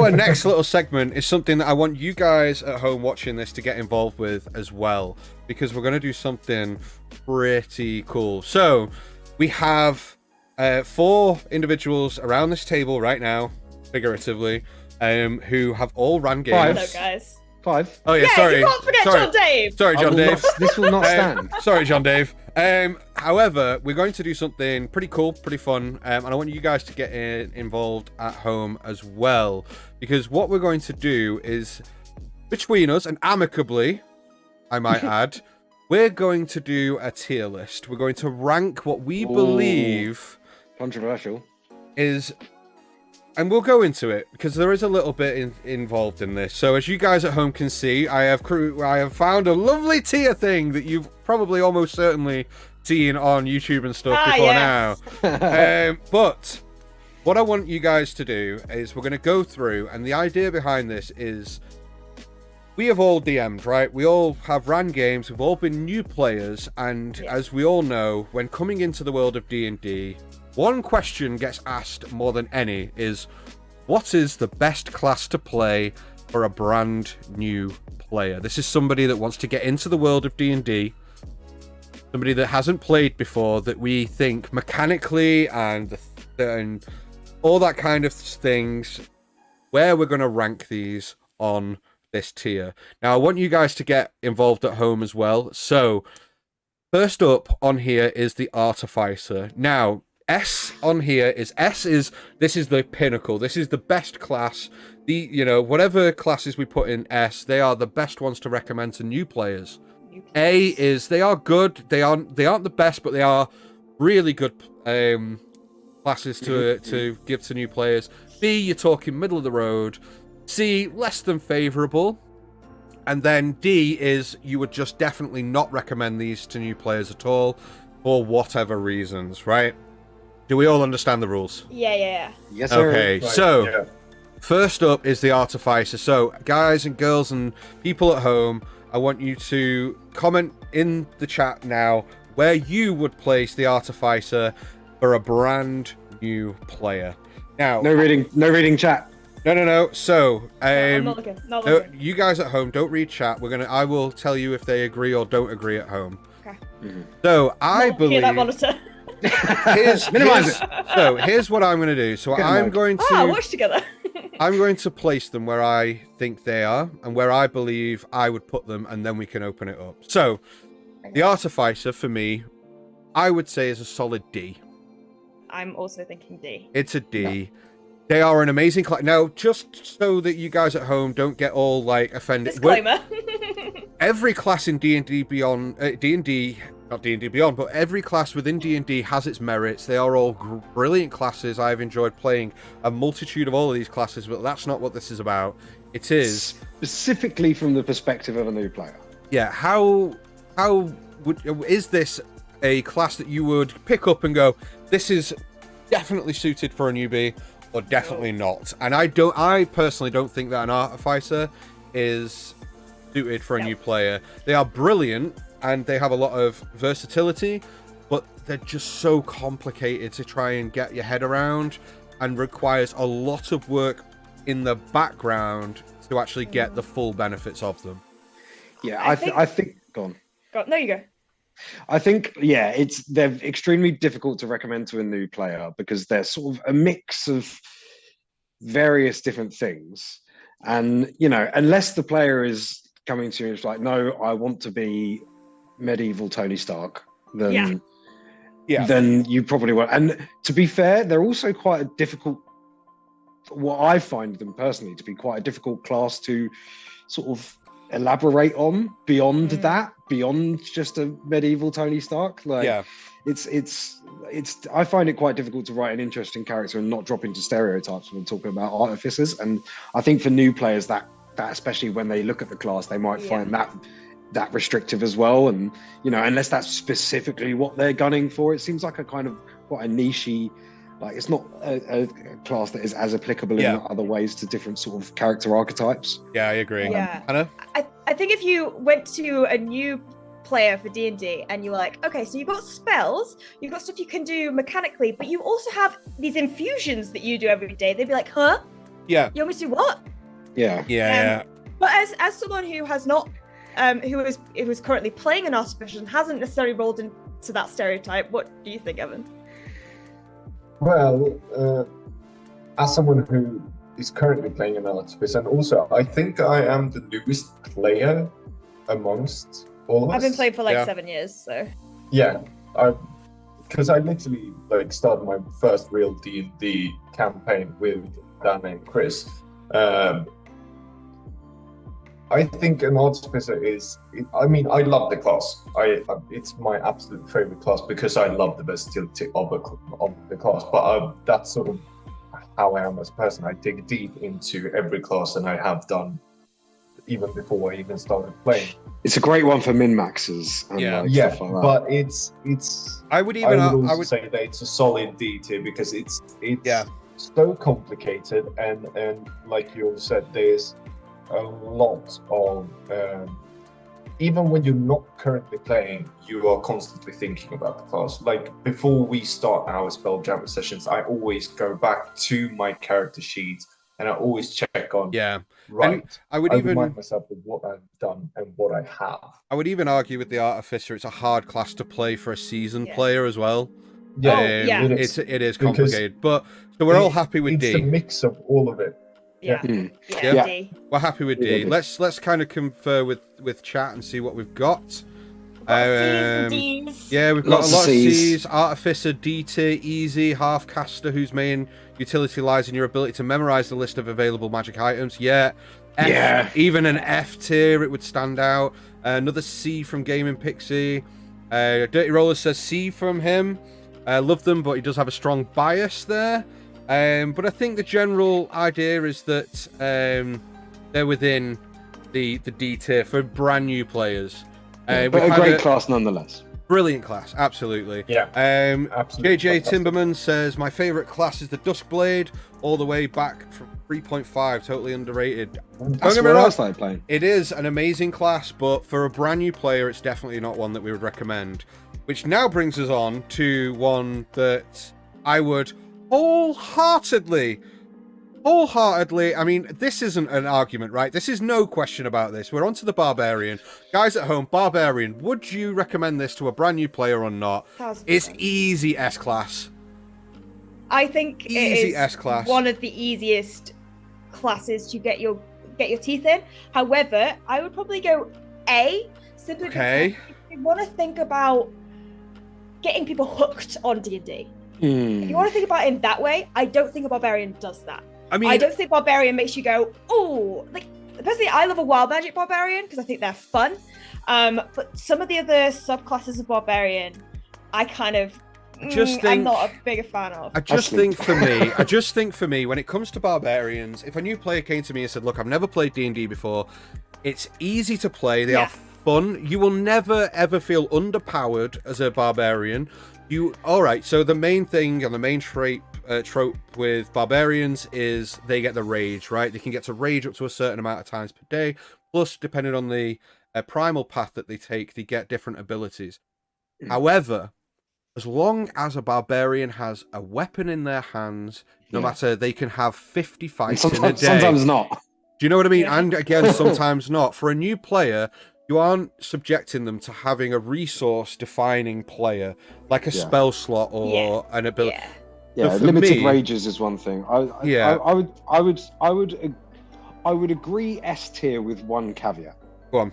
our next little segment is something that I want you guys at home watching this to get involved with as well, because we're going to do something pretty cool. So we have 4 individuals around this table right now, figuratively, who have all ran games. Hello, guys. 5. Oh yeah, sorry. You can't forget John Dave. Sorry, John Dave. This will not stand. Sorry, John Dave. However, we're going to do something pretty cool, pretty fun, and I want you guys to get involved at home as well, because what we're going to do is, between us and amicably, I might add, we're going to do a tier list. We're going to rank what we believe controversial is. And we'll go into it because there is a little bit involved in this. So as you guys at home can see, I have found a lovely tier thing that you've probably almost certainly seen on YouTube and stuff before now. But what I want you guys to do is we're going to go through, and the idea behind this is we have all DM'd, right? We all have ran games. We've all been new players, and as we all know, when coming into the world of D&D, one question gets asked more than any is, what is the best class to play for a brand new player? This is somebody that wants to get into the world of D&D, somebody that hasn't played before, that we think mechanically and all that kind of things, where we're going to rank these on this tier. Now, I want you guys to get involved at home as well. So, first up on here is the Artificer. Now, S on here is this is the pinnacle. This is the best class. Whatever classes we put in S, they are the best ones to recommend to new players. A is they are good. They aren't the best, but they are really good classes to give to new players. B, you're talking middle of the road. C, less than favorable. And then D is you would just definitely not recommend these to new players at all for whatever reasons, right? Do we all understand the rules? Yeah. Yes, sir. Okay, Right, so yeah. first up is the Artificer. So, guys and girls and people at home, I want you to comment in the chat now where you would place the Artificer for a brand new player. Now, No reading chat. No. So, I'm not looking. you guys at home, don't read chat. I will tell you if they agree or don't agree at home. Okay. So, I Not believe. hear that monitor. Minimize it. So here's what I'm going to do. So I'm going to watch together. I'm going to place them where I think they are and where I believe I would put them, and then we can open it up. So the Artificer for me, I would say is a solid D. I'm also thinking D. It's a D. Yeah. They are an amazing class. Now, just so that you guys at home don't get all like offended. Disclaimer. Every class in D&D Beyond, not D&D Beyond, but every class within D&D has its merits. They are all brilliant classes. I've enjoyed playing a multitude of all of these classes, but that's not what this is about. It is specifically from the perspective of a new player. Yeah, is this a class that you would pick up and go, this is definitely suited for a newbie, or definitely not? And I personally don't think that an Artificer is suited for a new player. They are brilliant and they have a lot of versatility, but they're just so complicated to try and get your head around and requires a lot of work in the background to actually get the full benefits of them. Yeah, I think go on. No, you go. I think, they're extremely difficult to recommend to a new player because they're sort of a mix of various different things. And, unless the player is coming to you and it's like, no, I want to be medieval Tony Stark, then you probably won't. And to be fair, they're also quite a difficult, what I find them personally to be quite a difficult class to sort of elaborate on beyond just a medieval Tony Stark. It's I find it quite difficult to write an interesting character and not drop into stereotypes when talking about artificers. And I think for new players that especially when they look at the class, they might find that restrictive as well. And unless that's specifically what they're gunning for, it seems like a kind of quite a niche-y, like it's not a class that is as applicable in other ways to different sort of character archetypes. Yeah, I agree. Hannah? I think if you went to a new player for D&D and you were like, okay, so you've got spells, you've got stuff you can do mechanically, but you also have these infusions that you do every day, they'd be like, huh? Yeah. You want me to do what? Yeah. Yeah. But as someone who has not, who is currently playing an Artificer and hasn't necessarily rolled into that stereotype, what do you think, Evan? Well, as someone who is currently playing an Artificer, and also I think I am the newest player amongst all of us. I've been playing for like Yeah. 7 years, so. Yeah, because I literally like started my first real D&D campaign with Dan and Chris. I think an Artificer is. I mean, I love the class. It's my absolute favorite class because I love the versatility of the class. But that's sort of how I am as a person. I dig deep into every class, and I have done even before I even started playing. It's a great one for min-maxers and Yeah. like, Yeah, stuff like that. but it's. I would I even. would I also would. say that it's a solid D tier because it's Yeah. so complicated and like you said, there's a lot of even when you're not currently playing, you are constantly thinking about the class. Like before we start our Spelljammer sessions, I always go back to my character sheet and I always check on Yeah. right. And I would even. remind myself of what I've done and what I have. I would even argue with the Artificer, it's a hard class to play for a seasoned Yeah. player as well. Yeah. it is. It is Because complicated, but so we're all happy with It's D. a mix of all of it. Yeah. Yeah. D. We're happy with Yeah, D. D. Let's kind of confer with chat and see what we've got. C's and D's. Yeah, we've got Lots a of lot of Cs. C's. Artificer, D tier, easy, half caster, whose main utility lies in your ability to memorize the list of available magic items. Yeah. F, Yeah. Even an F tier, it would stand out. Another C from Gaming Pixie. Dirty Roller says C from him. Love them, but he does have a strong bias there. But I think the general idea is that they're within the D tier for brand new players. But we a kinda- great class nonetheless. Brilliant class, absolutely. Yeah. Absolutely. JJ fantastic. Timberman says, my favourite class is the Duskblade, all the way back from 3.5, totally underrated. That's get me where I wrong. started playing. It is an amazing class, but for a brand new player, it's definitely not one that we would recommend. Which now brings us on to one that I would wholeheartedly, I mean, this isn't an argument, right? This is no question about this. We're on to the Barbarian. Guys at home, Barbarian, would you recommend this to a brand new player or not? 1000%. It's easy S-class. I think Easy it is S-class. one of the easiest classes to get your teeth in. However, I would probably go A, simply Okay. because if you want to think about getting people hooked on D&D. If you want to think about it in that way, I don't think a Barbarian does that. I mean, I don't think Barbarian makes you go, oh, like, personally, I love a Wild Magic Barbarian because I think they're fun. But some of the other subclasses of Barbarian, I kind of, I'm not a bigger fan of. I just think for me, when it comes to Barbarians, if a new player came to me and said, look, I've never played D&D before, it's easy to play, they are fun, you will never ever feel underpowered as a Barbarian. Alright, so the main thing and the main trope with Barbarians is they get the rage, right? They can get to rage up to a certain amount of times per day, plus depending on the primal path that they take, they get different abilities. However, as long as a Barbarian has a weapon in their hands, no matter, they can have 50 fights in a day. Sometimes not. Do you know what I mean? Yeah. And again, sometimes not. For a new player, you aren't subjecting them to having a resource-defining player, like a spell slot or an ability. Yeah. Yeah, So for limited me- rages is one thing. I would agree S tier with one caveat. Go on.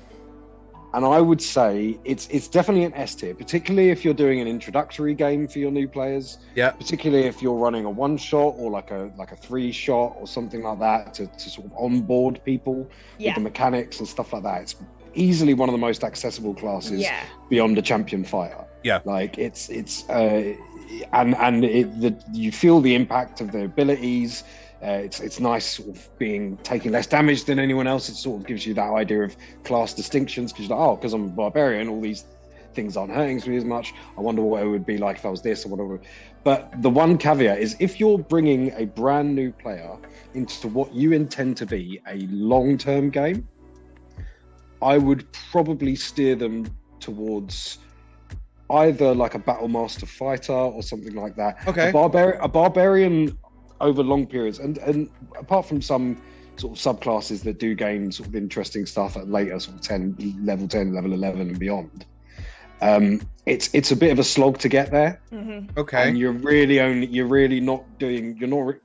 And I would say it's definitely an S tier, particularly if you're doing an introductory game for your new players. Yeah. Particularly if you're running a one shot or like a 3-shot or something like that to sort of onboard people with the mechanics and stuff like that. It's easily one of the most accessible classes beyond a champion fighter. Yeah. Like you feel the impact of the abilities. It's nice sort of taking less damage than anyone else. It sort of gives you that idea of class distinctions because you're like, because I'm a barbarian, all these things aren't hurting me as much. I wonder what it would be like if I was this or whatever. But the one caveat is if you're bringing a brand new player into what you intend to be a long-term game, I would probably steer them towards either like a Battle Master fighter or something like that. Okay. A barbarian over long periods, and apart from some sort of subclasses that do gain sort of interesting stuff at later sort of level 10, level 11 and beyond, it's a bit of a slog to get there. Mm-hmm. Okay. And you're not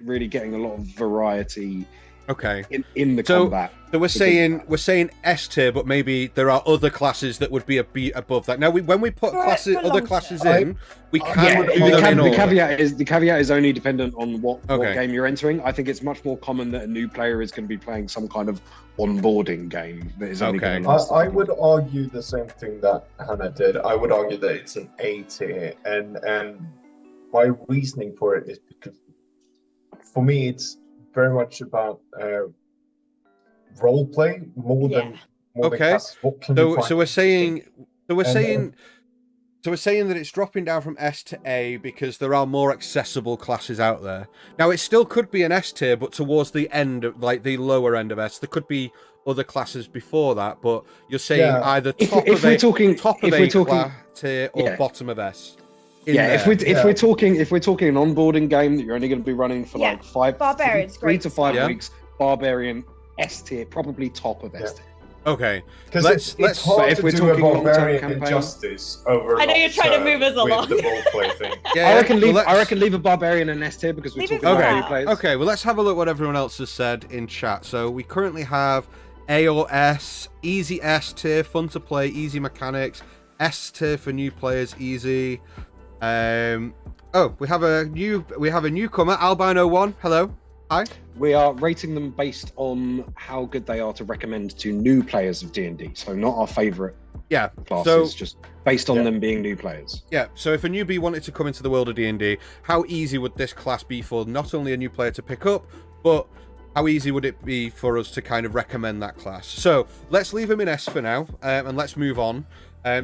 really getting a lot of variety. Okay. In the combat. So we're saying S tier, but maybe there are other classes that would be a beat above that. Now, when we put other classes in, we can do them in order. The caveat is only dependent on what game you're entering. I think it's much more common that a new player is going to be playing some kind of onboarding game that is only going to last. I would argue the same thing that Hannah did. I would argue that it's an A tier, and my reasoning for it is because for me it's very much about role play more than classes. What can you find? So we're saying that it's dropping down from S to A because there are more accessible classes out there. Now it still could be an S tier, but towards the end of the lower end of S, there could be other classes before that. But you're saying either top of A tier or bottom of S. If we're talking an onboarding game that you're only going to be running for like 3 to 5 weeks, Barbarian S tier, probably top of S tier. Okay, because it's hard to do a Barbarian injustice over. I know you're trying to move us along. The role play thing. I reckon leave a Barbarian in S tier because we're talking about new players. Okay, well let's have a look what everyone else has said in chat. So we currently have A or S, easy S tier, fun to play, easy mechanics, S tier for new players, easy. We have a newcomer, Albino1. Hello. Hi. We are rating them based on how good they are to recommend to new players of D&D. So not our favourite classes, just based on them being new players. Yeah, so if a newbie wanted to come into the world of D&D, how easy would this class be for not only a new player to pick up, but how easy would it be for us to kind of recommend that class? So let's leave him in S for now, and let's move on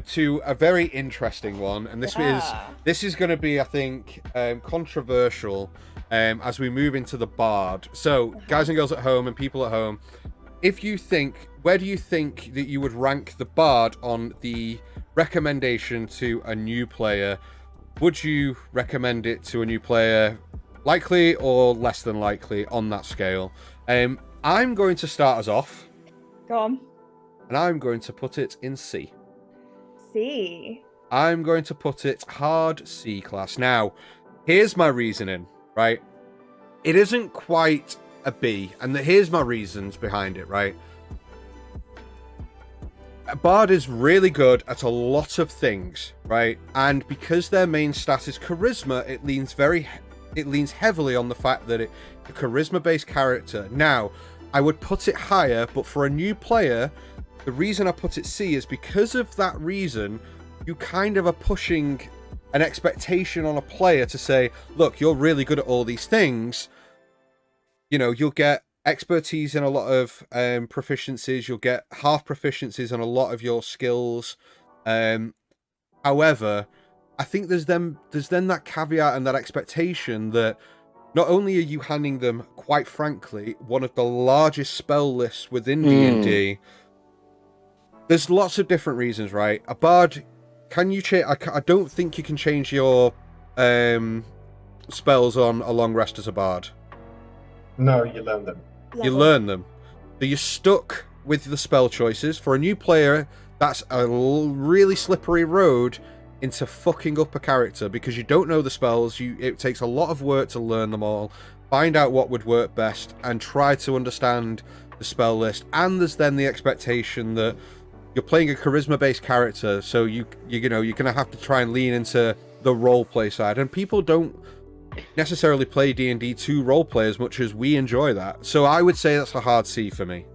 to a very interesting one. And this is going to be, I think, controversial as we move into the Bard. So, guys and girls at home and people at home, where do you think that you would rank the Bard on the recommendation to a new player? Would you recommend it to a new player likely or less than likely on that scale? I'm going to start us off. Go on. And I'm going to put it in C. C. I'm going to put it hard C class. Now, here's my reasoning, right? It isn't quite a B, and here's my reasons behind it, right? Bard is really good at a lot of things, right? And because their main stat is charisma, it leans heavily on the fact that it's a charisma-based character. Now, I would put it higher, but for a new player, the reason I put it C is because of that reason, you kind of are pushing an expectation on a player to say, look, you're really good at all these things. You know, you'll get expertise in a lot of proficiencies. You'll get half proficiencies on a lot of your skills. However, I think there's then that caveat and that expectation that not only are you handing them, quite frankly, one of the largest spell lists within D&D. There's lots of different reasons, right? A bard, can you change? I don't think you can change your spells on a long rest as a bard. No, you learn them. You learn them. So you're stuck with the spell choices. For a new player, that's a really slippery road into fucking up a character because you don't know the spells. It takes a lot of work to learn them all, find out what would work best, and try to understand the spell list. And there's then the expectation that you're playing a charisma-based character, so you're gonna have to try and lean into the roleplay side. And people don't necessarily play D&D to roleplay as much as we enjoy that. So I would say that's a hard C for me.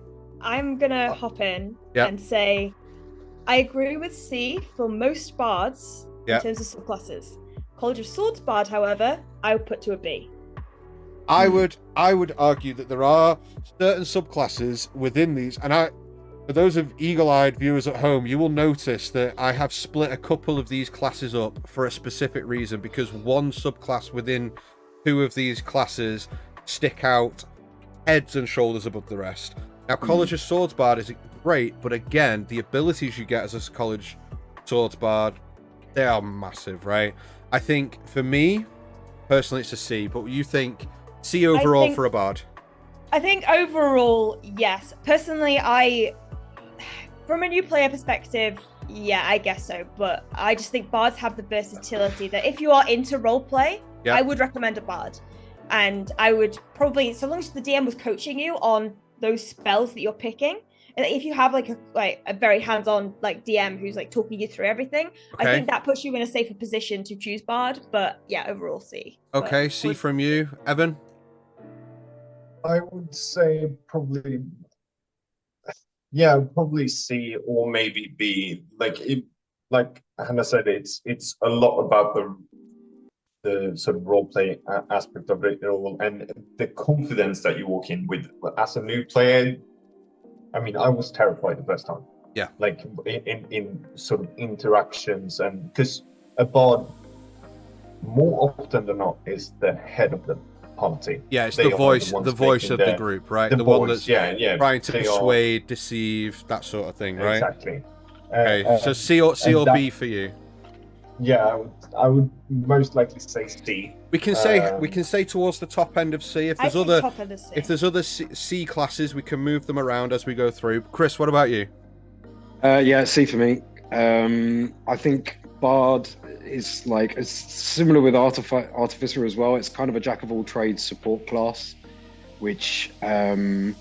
I'm gonna hop in and say I agree with C for most bards in terms of subclasses. College of Swords bard, however, I would put to a B. I would argue that there are certain subclasses within these, and for those of eagle-eyed viewers at home, you will notice that I have split a couple of these classes up for a specific reason, because one subclass within two of these classes stick out heads and shoulders above the rest. Now, College of Swords Bard is great, but again, the abilities you get as a College Swords Bard, they are massive, right? I think, for me, personally, it's a C, but you think C overall for a bard. I think overall, yes. Personally, from a new player perspective, yeah, I guess so. But I just think bards have the versatility that if you are into roleplay, I would recommend a bard. And I would probably, so long as the DM was coaching you on those spells that you're picking, and if you have like a very hands-on like DM who's like talking you through everything, I think that puts you in a safer position to choose bard. But yeah, overall C. Okay, C from you, Evan. I would say probably C or maybe B. Like Hannah said, it's a lot about the sort of roleplay aspect of it all, and the confidence that you walk in with as a new player. I mean, I was terrified the first time. Yeah. Like in sort of interactions, and because a bard more often than not is the head of the party. Yeah, it's the voice of the group, right? The one that's trying to persuade, deceive, that sort of thing, right? Exactly. Okay, so C or B for you. Yeah, I would most likely say C. We can say towards the top end of C. If there's other C classes, we can move them around as we go through. Chris, what about you? Yeah, C for me. I think bard is like it's similar with Artificer as well. It's kind of a jack of all trades support class, which can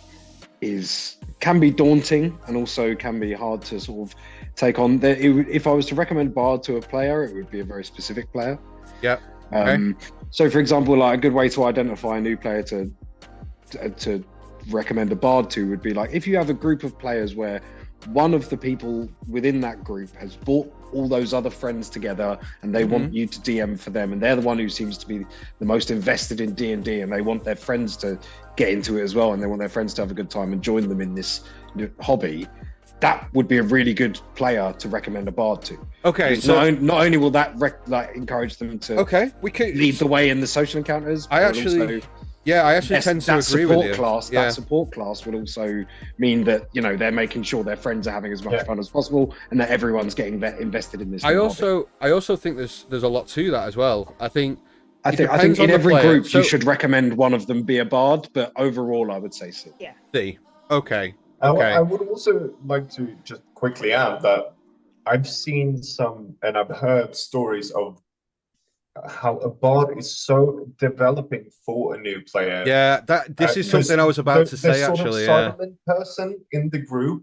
be daunting and also can be hard to sort of take on. If I was to recommend bard to a player, it would be a very specific player. Yeah. Okay. So, for example, like a good way to identify a new player to recommend a bard to would be like if you have a group of players where one of the people within that group has brought all those other friends together and they want you to DM for them, and they're the one who seems to be the most invested in D&D, and they want their friends to get into it as well, and they want their friends to have a good time and join them in this hobby. That would be a really good player to recommend a bard to. Okay, so not only will that encourage them to lead the way in the social encounters, I actually tend to agree with you. That support class will also mean that they're making sure their friends are having as much fun as possible, and that everyone's getting invested in this. I also think there's a lot to that as well. I think in every group you should recommend one of them be a bard, but overall I would say C. Yeah. C. Okay. I would also like to just quickly add that I've seen and I've heard stories of how a bard is so developing for a new player. Yeah, this is something I was about to say actually. The silent person in the group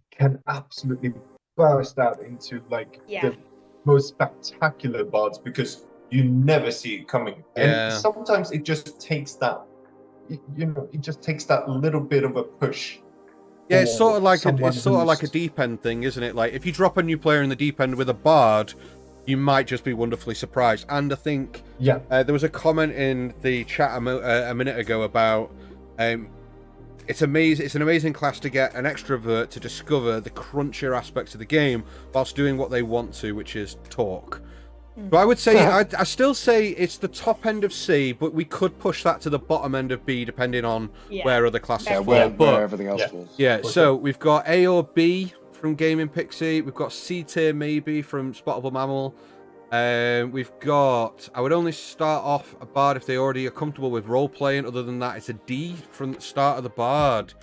can absolutely burst out into the most spectacular bards because you never see it coming. And sometimes it just takes that, it just takes that little bit of a push. Yeah, it's sort of like a deep end thing, isn't it? Like if you drop a new player in the deep end with a bard, you might just be wonderfully surprised. And I think there was a comment in the chat a minute ago about it's amazing. It's an amazing class to get an extrovert to discover the crunchier aspects of the game whilst doing what they want to, which is talk. So I would say I still say it's the top end of C, but we could push that to the bottom end of B depending on where other classes fall. Where everything else falls. Yeah, so we've got A or B from Gaming Pixie. We've got C tier maybe from Spottable Mammal. We've got, I would only start off a bard if they already are comfortable with role playing. Other than that, it's a D from the start of the bard.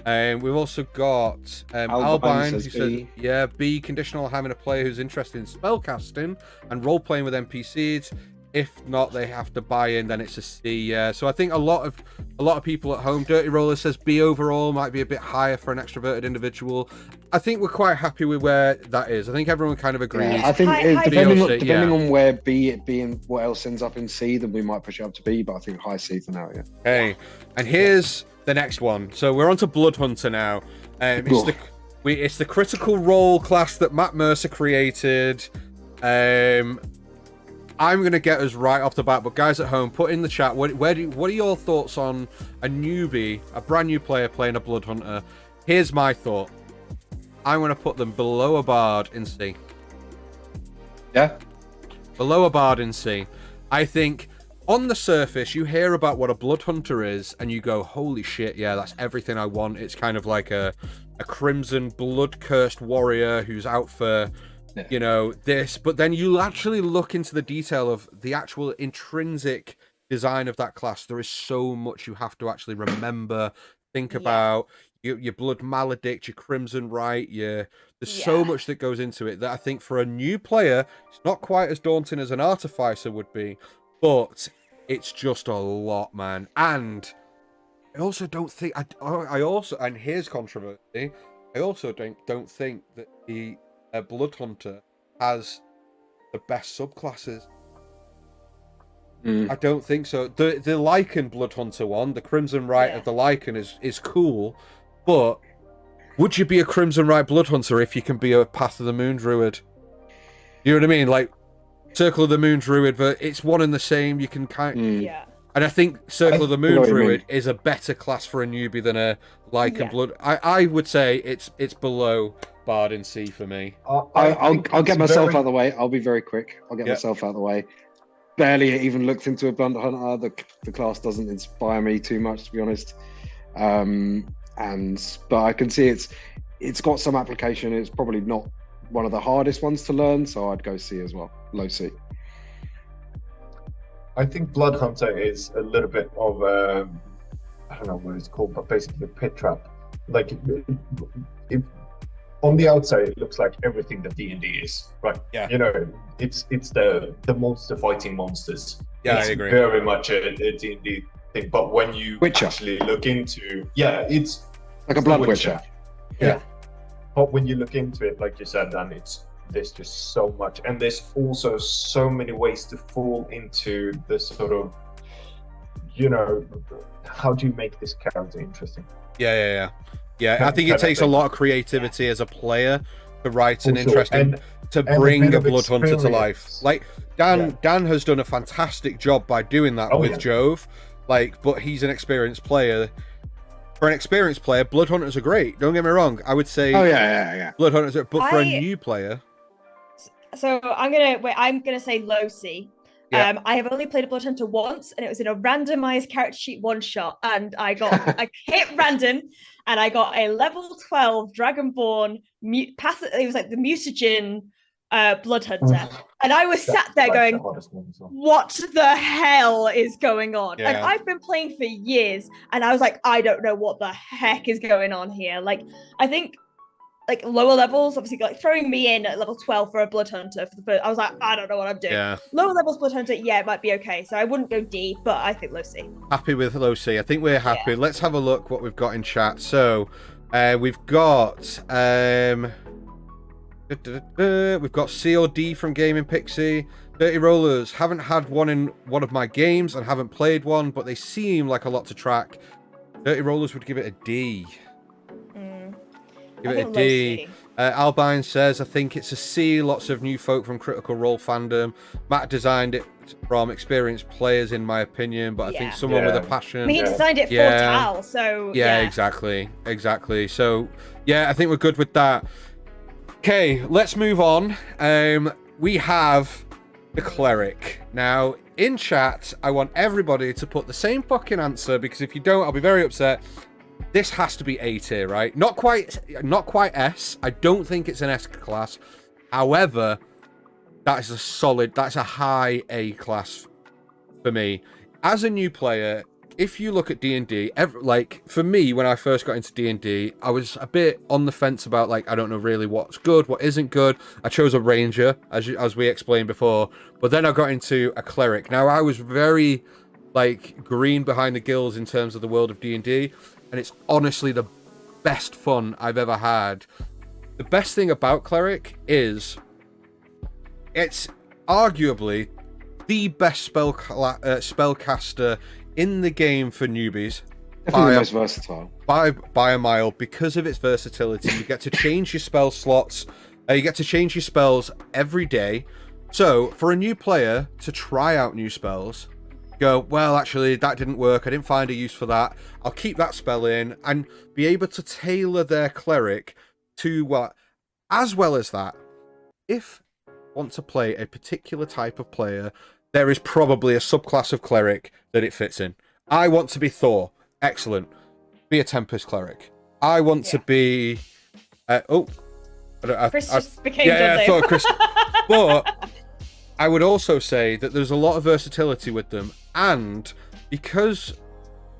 We've also got Albine, who says B, conditional having a player who's interested in spellcasting and role playing with NPCs. If not, they have to buy in. Then it's a C. So I think a lot of people at home. Dirty Roller says B overall might be a bit higher for an extroverted individual. I think we're quite happy with where that is. I think everyone kind of agrees. Yeah, I think depending on where B and what else ends up in C, then we might push it up to B. But I think high C for now. Yeah. Okay, and here's the next one. So we're on to Blood Hunter now. It's the critical role class that Matt Mercer created. I'm going to get us right off the bat, but guys at home, put in the chat, what are your thoughts on a newbie, a brand new player playing a Blood Hunter? Here's my thought. I'm going to put them below a bard in C. Yeah? Below a bard in C. I think on the surface, you hear about what a Blood Hunter is, and you go, holy shit, yeah, that's everything I want. It's kind of like a crimson, blood-cursed warrior who's out for... this, but then you actually look into the detail of the actual intrinsic design of that class, there is so much you have to actually remember, think about. Your Blood Maledict, your Crimson Rite, there's so much that goes into it that I think for a new player, it's not quite as daunting as an Artificer would be, but it's just a lot, man. And I also don't think and here's controversy. I also don't think that the Blood Hunter has the best subclasses. I don't think so. The Lycan Blood Hunter one, the Crimson Rite of the Lycan is cool, but would you be a Crimson Rite Blood Hunter if you can be a Path of the Moon Druid? You know what I mean? Like Circle of the Moon Druid, but it's one and the same. You can and I think Circle of the Moon Druid is a better class for a newbie than a Lycan Blood. I would say it's below Bard and C for me. I'll get myself out of the way. I'll be very quick. I'll get myself out of the way. Barely even looked into a Blood Hunter. The class doesn't inspire me too much, to be honest. But I can see it's got some application. It's probably not one of the hardest ones to learn, so I'd go C as well, low C. I think Blood Hunter is a little bit of a, I don't know what it's called, but basically a pit trap. Like, on the outside, it looks like everything that D&D is, right? Yeah. You know, it's the monster fighting monsters. Yeah, it's I agree. Very much a D&D thing, but when you actually look into, it's like a Blood Witcher. Yeah. But when you look into it, like you said, Dan, there's just so much, and there's also so many ways to fall into the sort of, you know, how do you make this character interesting? Yeah. I think it takes a lot of creativity as a player to write an interesting, to bring a Blood Hunter to life. Like Dan has done a fantastic job by doing that with Jove. Like, but he's an experienced player. For an experienced player, Blood Hunters are great. Don't get me wrong. I would say, Blood Hunters are, but for a new player. So I'm gonna say low C. I have only played a Blood Hunter once, and it was in a randomized character sheet one shot, and I hit random, and I got a level 12 Dragonborn it was like the mutagen Blood Hunter, and I was sat there going, what the hell is going on? And I've been playing for years, and I was like, I don't know what the heck is going on here. Like, I think like lower levels, obviously, like throwing me in at level 12 for a Blood Hunter for the first, I was like, I don't know what I'm doing. Lower levels Blood Hunter, it might be okay. So I wouldn't go D, but I think low C. Happy with low C. I think we're happy. Let's have a look what we've got in chat. So we've got C or D from Gaming Pixie. Dirty Rollers, haven't had one in one of my games and haven't played one, but they seem like a lot to track. Dirty Rollers would give it a D. Give it a D. Albine says, I think it's a C. Lots of new folk from Critical Role fandom. Matt designed it from experienced players, in my opinion, but I think someone with a passion. I mean, he designed it for Tal, so exactly. So I think we're good with that. Okay, let's move on. We have the Cleric. Now, in chat, I want everybody to put the same fucking answer, because if you don't, I'll be very upset. This has to be A tier, right? Not quite S. I don't think it's an S class. However, that's a high A class for me. As a new player, if you look at D&D, like for me, when I first got into D&D, I was a bit on the fence about, like, I don't know really what's good, what isn't good. I chose a Ranger, as we explained before, but then I got into a Cleric. Now, I was very, like, green behind the gills in terms of the world of D&D, and it's honestly the best fun I've ever had. The best thing about Cleric is it's arguably the best spellcaster in the game for newbies. Definitely the most versatile. By a mile, because of its versatility. You get to change your spell slots. You get to change your spells every day. So, for a new player to try out new spells, go, well, actually, that didn't work. I didn't find a use for that. I'll keep that spell in, and be able to tailor their Cleric to what. As well as that, if you want to play a particular type of player, there is probably a subclass of Cleric that it fits in. I want to be Thor. Excellent. Be a Tempest Cleric. I want to be... Chris just became I thought Chris... But I would also say that there's a lot of versatility with them. and because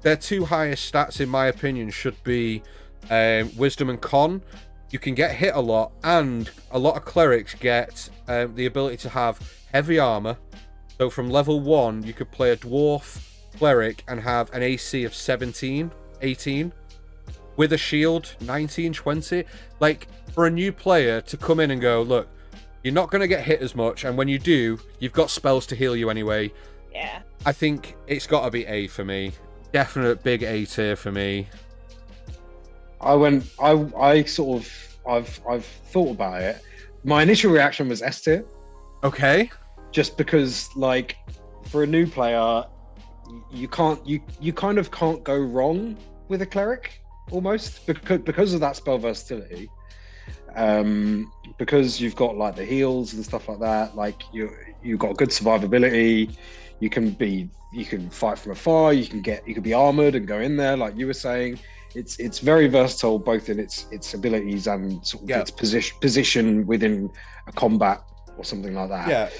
their two highest stats, in my opinion, should be wisdom and con, you can get hit a lot, and a lot of clerics get the ability to have heavy armor. So from level 1, you could play a dwarf cleric and have an AC of 17, 18, with a shield 19, 20. Like, for a new player to come in and go, look, you're not going to get hit as much, and when you do, you've got spells to heal you anyway. Yeah. I think it's got to be A for me. Definite big A tier for me. I've thought about it. My initial reaction was S tier. Okay. Just because, like, for a new player, you kind of can't go wrong with a cleric, almost, because of that spell versatility. Because you've got like the heals and stuff like that. Like you've got good survivability. You can fight from afar. You can be armored and go in there, like you were saying. It's very versatile, both in its abilities and sort of its position within a combat or something like that. Yeah.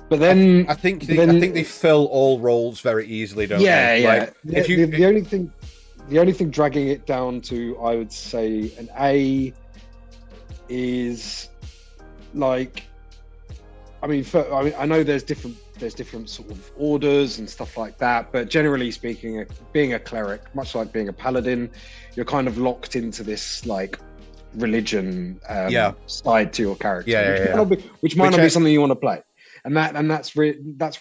But then I think they fill all roles very easily, don't they? Yeah. Like, the only thing dragging it down to, I would say, an A is like, I know there's different sort of orders and stuff like that, but generally speaking, being a cleric, much like being a paladin, you're kind of locked into this like religion side to your character, which might not be something you want to play. And that's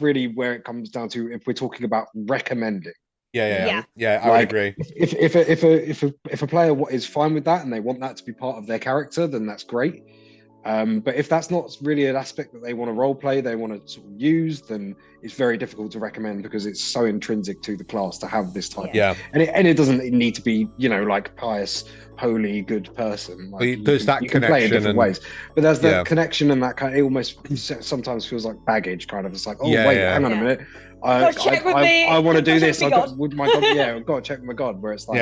really where it comes down to, if we're talking about recommending. Yeah, I would agree. If a player is fine with that and they want that to be part of their character, then that's great. But if that's not really an aspect that they want to role play, they want to sort of use, then it's very difficult to recommend, because it's so intrinsic to the class to have this type. Yeah. And it doesn't need to be, like pious, holy, good person. Like, there's that you connection can play in different ways, but there's that connection, and that kind. It almost sometimes feels like baggage, kind of. It's like, hang on a minute. I want to do this. I've got to check with my god. Where it's like,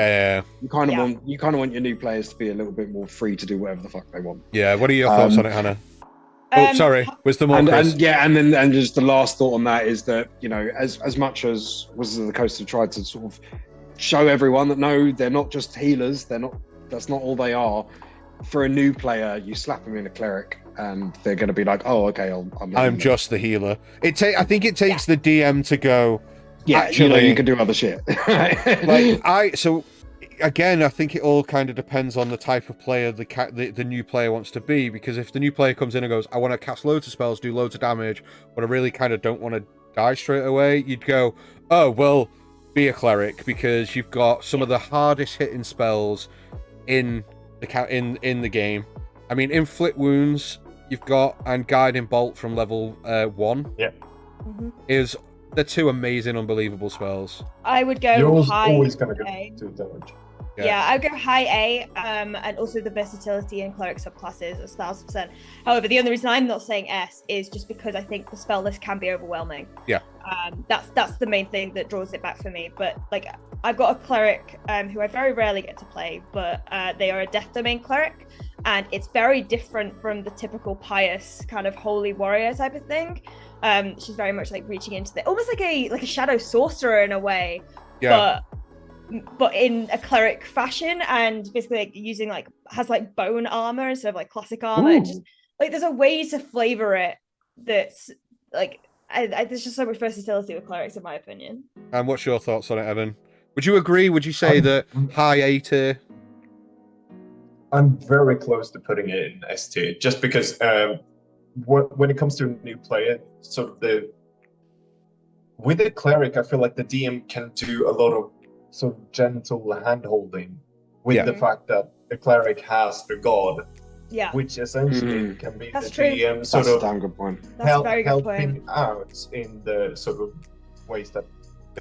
you kind of want your new players to be a little bit more free to do whatever the fuck they want. Yeah. What are your thoughts on it, Hannah? Sorry, was the more and just the last thought on that is that, as much as Wizards of the Coast have tried to sort of show everyone that no, they're not just healers. That's not all they are. For a new player, you slap them in a cleric, and they're going to be like, "Oh, okay, I'm just the healer." I think it takes the DM to go. Yeah, actually, you can do other shit. Again, I think it all kind of depends on the type of player the new player wants to be. Because if the new player comes in and goes, "I want to cast loads of spells, do loads of damage, but I really kind of don't want to die straight away," you'd go, "Oh, well, be a cleric, because you've got some of the hardest hitting spells in the game. I mean, Inflict Wounds you've got, and Guiding Bolt from level 1. Yeah. Is the two amazing, unbelievable spells. I would go You're high always going to A. get 2 damage. Yeah, I'd go high A, and also the versatility in cleric subclasses is 1000%. However, the only reason I'm not saying S is just because I think the spell list can be overwhelming. Yeah. That's the main thing that draws it back for me. But like, I've got a cleric who I very rarely get to play, but they are a death domain cleric, and it's very different from the typical pious kind of holy warrior type of thing. She's very much like reaching into almost like a shadow sorcerer in a way. Yeah. But in a cleric fashion, and basically like using has bone armor instead of classic armor. Just there's a way to flavor it that's there's just so much versatility with clerics, in my opinion. And what's your thoughts on it, Evan? Would you agree? Would you say that high A tier? I'm very close to putting it in S tier, just because when it comes to a new player, with a cleric, I feel like the DM can do a lot of sort of gentle hand-holding with the fact that the cleric has the god, which essentially can be That's the true. DM sort of damn good point. helping out in the sort of ways that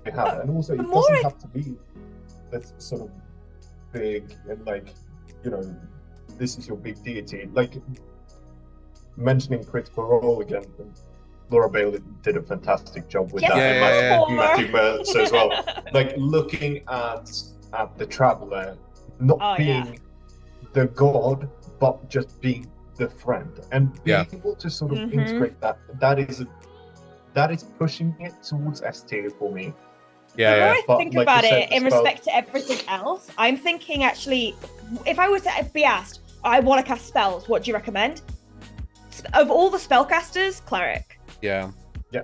they have. And also, it doesn't have to be that sort of big and this is your big deity. Like, mentioning Critical Role again, Laura Bailey did a fantastic job with that, and Matthew Mercer as well. Like, looking at the Traveler, not being the god, but just being the friend, and being able to sort of integrate that. That is that is pushing it towards S tier for me. The more I But think like about you said, it in spell- respect to everything else, I'm thinking actually, if I was to be asked, I want to cast spells, what do you recommend? Of all the spellcasters, Cleric. Yeah. Yeah.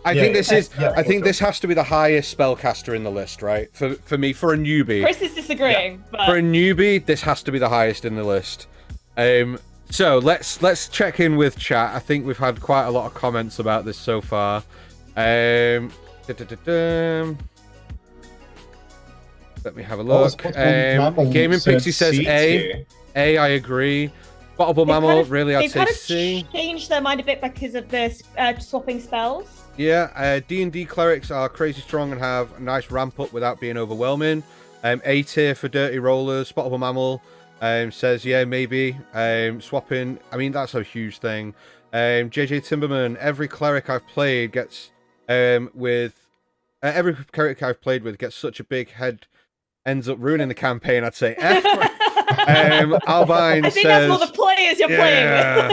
I Yeah, think this yeah, is. yeah, I think also. this has to be the highest spellcaster in the list, right? For me, for a newbie. Chris is disagreeing, For but a newbie, this has to be the highest in the list. So let's check in with chat. I think we've had quite a lot of comments about this so far. Let me have a look. Gaming Pixie says A. A, I agree. Bottable Mammal, really, I'd they've say kind of C. changed their mind a bit because of the swapping spells. Yeah, D&D clerics are crazy strong and have a nice ramp up without being overwhelming. A tier for dirty rollers. Spottable Mammal says, yeah, maybe. Swapping, I mean, that's a huge thing. JJ Timberman, every cleric I've played gets every cleric I've played with gets such a big head, ends up ruining the campaign. I'd say F. Albine I think says, that's all the players you're playing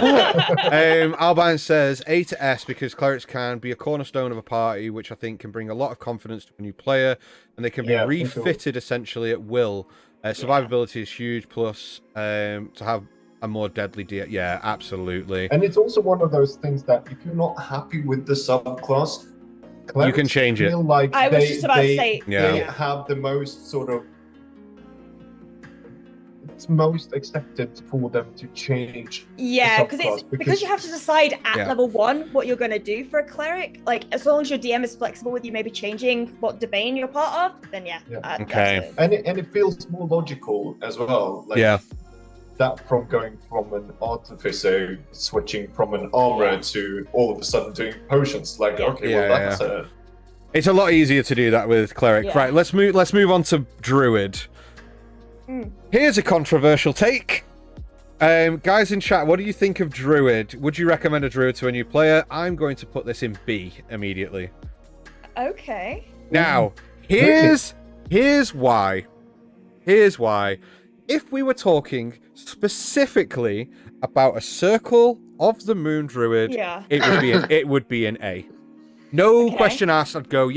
with. Albine says A to S because clerics can be a cornerstone of a party, which I think can bring a lot of confidence to a new player, and they can be refitted essentially at will. Survivability is huge, plus to have a more deadly yeah, absolutely. And it's also one of those things that if you're not happy with the subclass, you can change it. Like I was just about to say, they have the most sort of, it's most accepted for them to change. Yeah, because you have to decide at level 1 what you're going to do for a cleric. Like, as long as your DM is flexible with you maybe changing what domain you're part of, then okay. And it feels more logical as well. Like, that from going from an artificer switching from an armor to all of a sudden doing potions. Like, that's it's a lot easier to do that with cleric. Right, let's move on to druid. Here's a controversial take. Guys in chat, what do you think of druid? Would you recommend a druid to a new player? I'm going to put this in B immediately. Okay. Now, here's why. Here's why. If we were talking specifically about a Circle of the Moon Druid, it would be an A. No question asked. I'd go,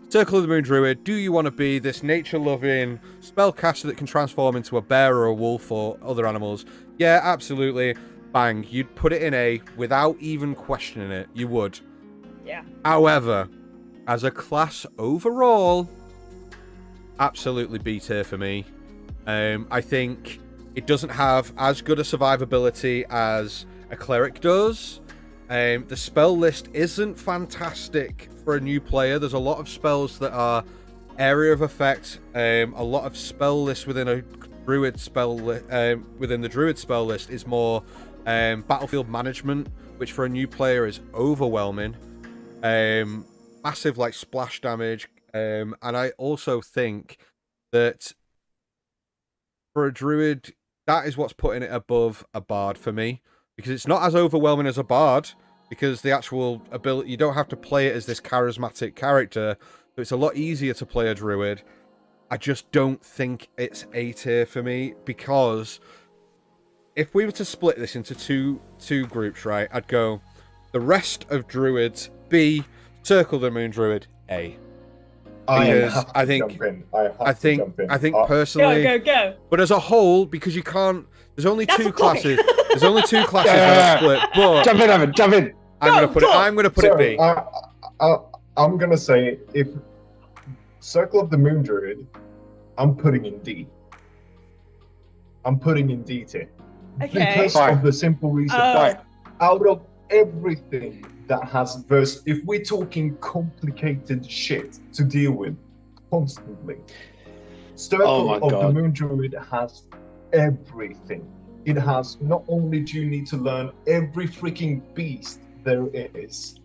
Circle of the Moon Druid. Do you want to be this nature-loving spellcaster that can transform into a bear or a wolf or other animals? Yeah, absolutely. Bang. You'd put it in A without even questioning it. You would. Yeah. However, as a class overall, absolutely B tier for me. I think it doesn't have as good a survivability as a cleric does. The spell list isn't fantastic for a new player. There's a lot of spells that are area of effect. A lot of spell lists within a druid spell within the druid spell list is more battlefield management, which for a new player is overwhelming. Massive like splash damage, and I also think that for a druid, that is what's putting it above a bard for me, because it's not as overwhelming as a bard, because the actual ability, you don't have to play it as this charismatic character, so it's a lot easier to play a druid. I just don't think it's A tier for me, because if we were to split this into two groups, right, I'd go the rest of druids B, Circle of the Moon Druid A. Because I think personally, go. But as a whole, because you can't, there's only two classes. There's only two classes that are split. But jump in, Evan, jump in. I'm gonna put it B. I'm gonna say if Circle of the Moon Druid, I'm putting in D. I'm putting in D tier. Okay. Because of the simple reason that out of everything that has verse, if we're talking complicated shit to deal with constantly, Circle of the Moon Druid has everything. It has, not only do you need to learn every freaking beast there is,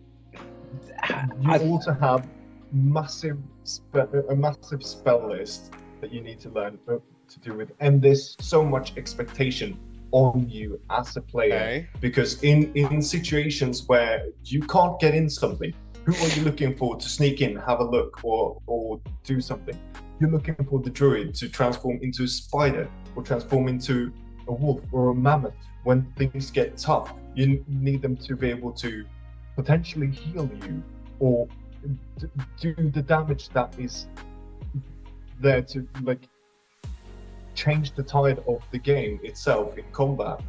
you also have a massive spell list that you need to learn to do with, and there's so much expectation on you as a player, because in situations where you can't get in something, who are you looking for to sneak in, have a look, or do something? You're looking for the druid to transform into a spider, or transform into a wolf or a mammoth. When things get tough, you need them to be able to potentially heal you or do the damage that is there to like change the tide of the game itself in combat.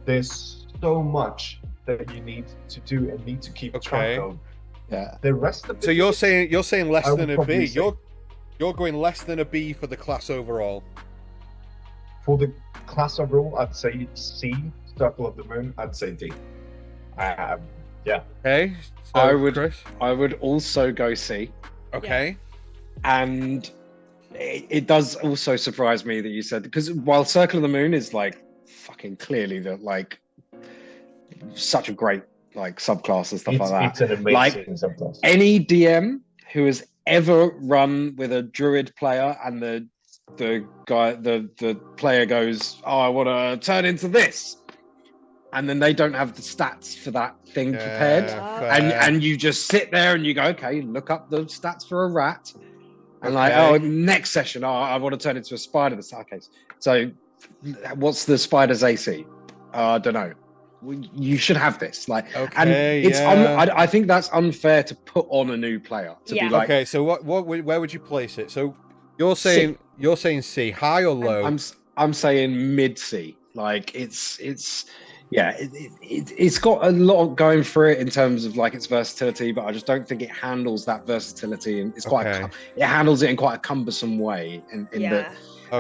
There's so much that you need to do and need to keep track of. Yeah. The rest of So you're saying less I than would a probably B. say- You're going less than a B for the class overall. For the class overall, I'd say C. Circle of the Moon, I'd say D. Yeah. Okay. So, I would- Chris? I would also go C. Okay. And it does also surprise me that you said, because while Circle of the Moon is like fucking clearly the like such a great like subclass and stuff like that. It's an amazing subclass. Any DM who has ever run with a Druid player and the player goes, "Oh, I want to turn into this," and then they don't have the stats for that thing prepared, and you just sit there and you go, "Okay, look up the stats for a rat." And like, oh, next session, I want to turn into a spider. Okay, so what's the spider's AC? I don't know. You should have this. Like, and it's I think that's unfair to put on a new player to be like. Okay, so where would you place it? So you're saying C, high or low? I'm saying mid C. Like it's got a lot going for it in terms of like its versatility, but I just don't think it handles that versatility, and it's quite it handles it in quite a cumbersome way and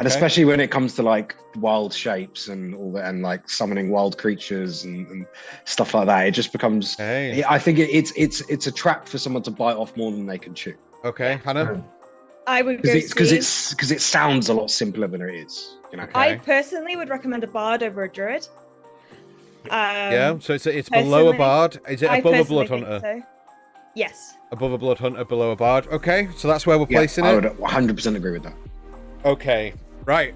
especially when it comes to like wild shapes and all that, and like summoning wild creatures and stuff like that. It just becomes I think it's a trap for someone to bite off more than they can chew. Okay, Hannah. I would go because it sounds a lot simpler than it is. You know. I personally would recommend a bard over a druid. So it's below a bard. Is it above a blood hunter? So. Yes. Above a blood hunter, below a bard. Okay, so that's where we're placing it. I would 100% agree with that. Okay, right.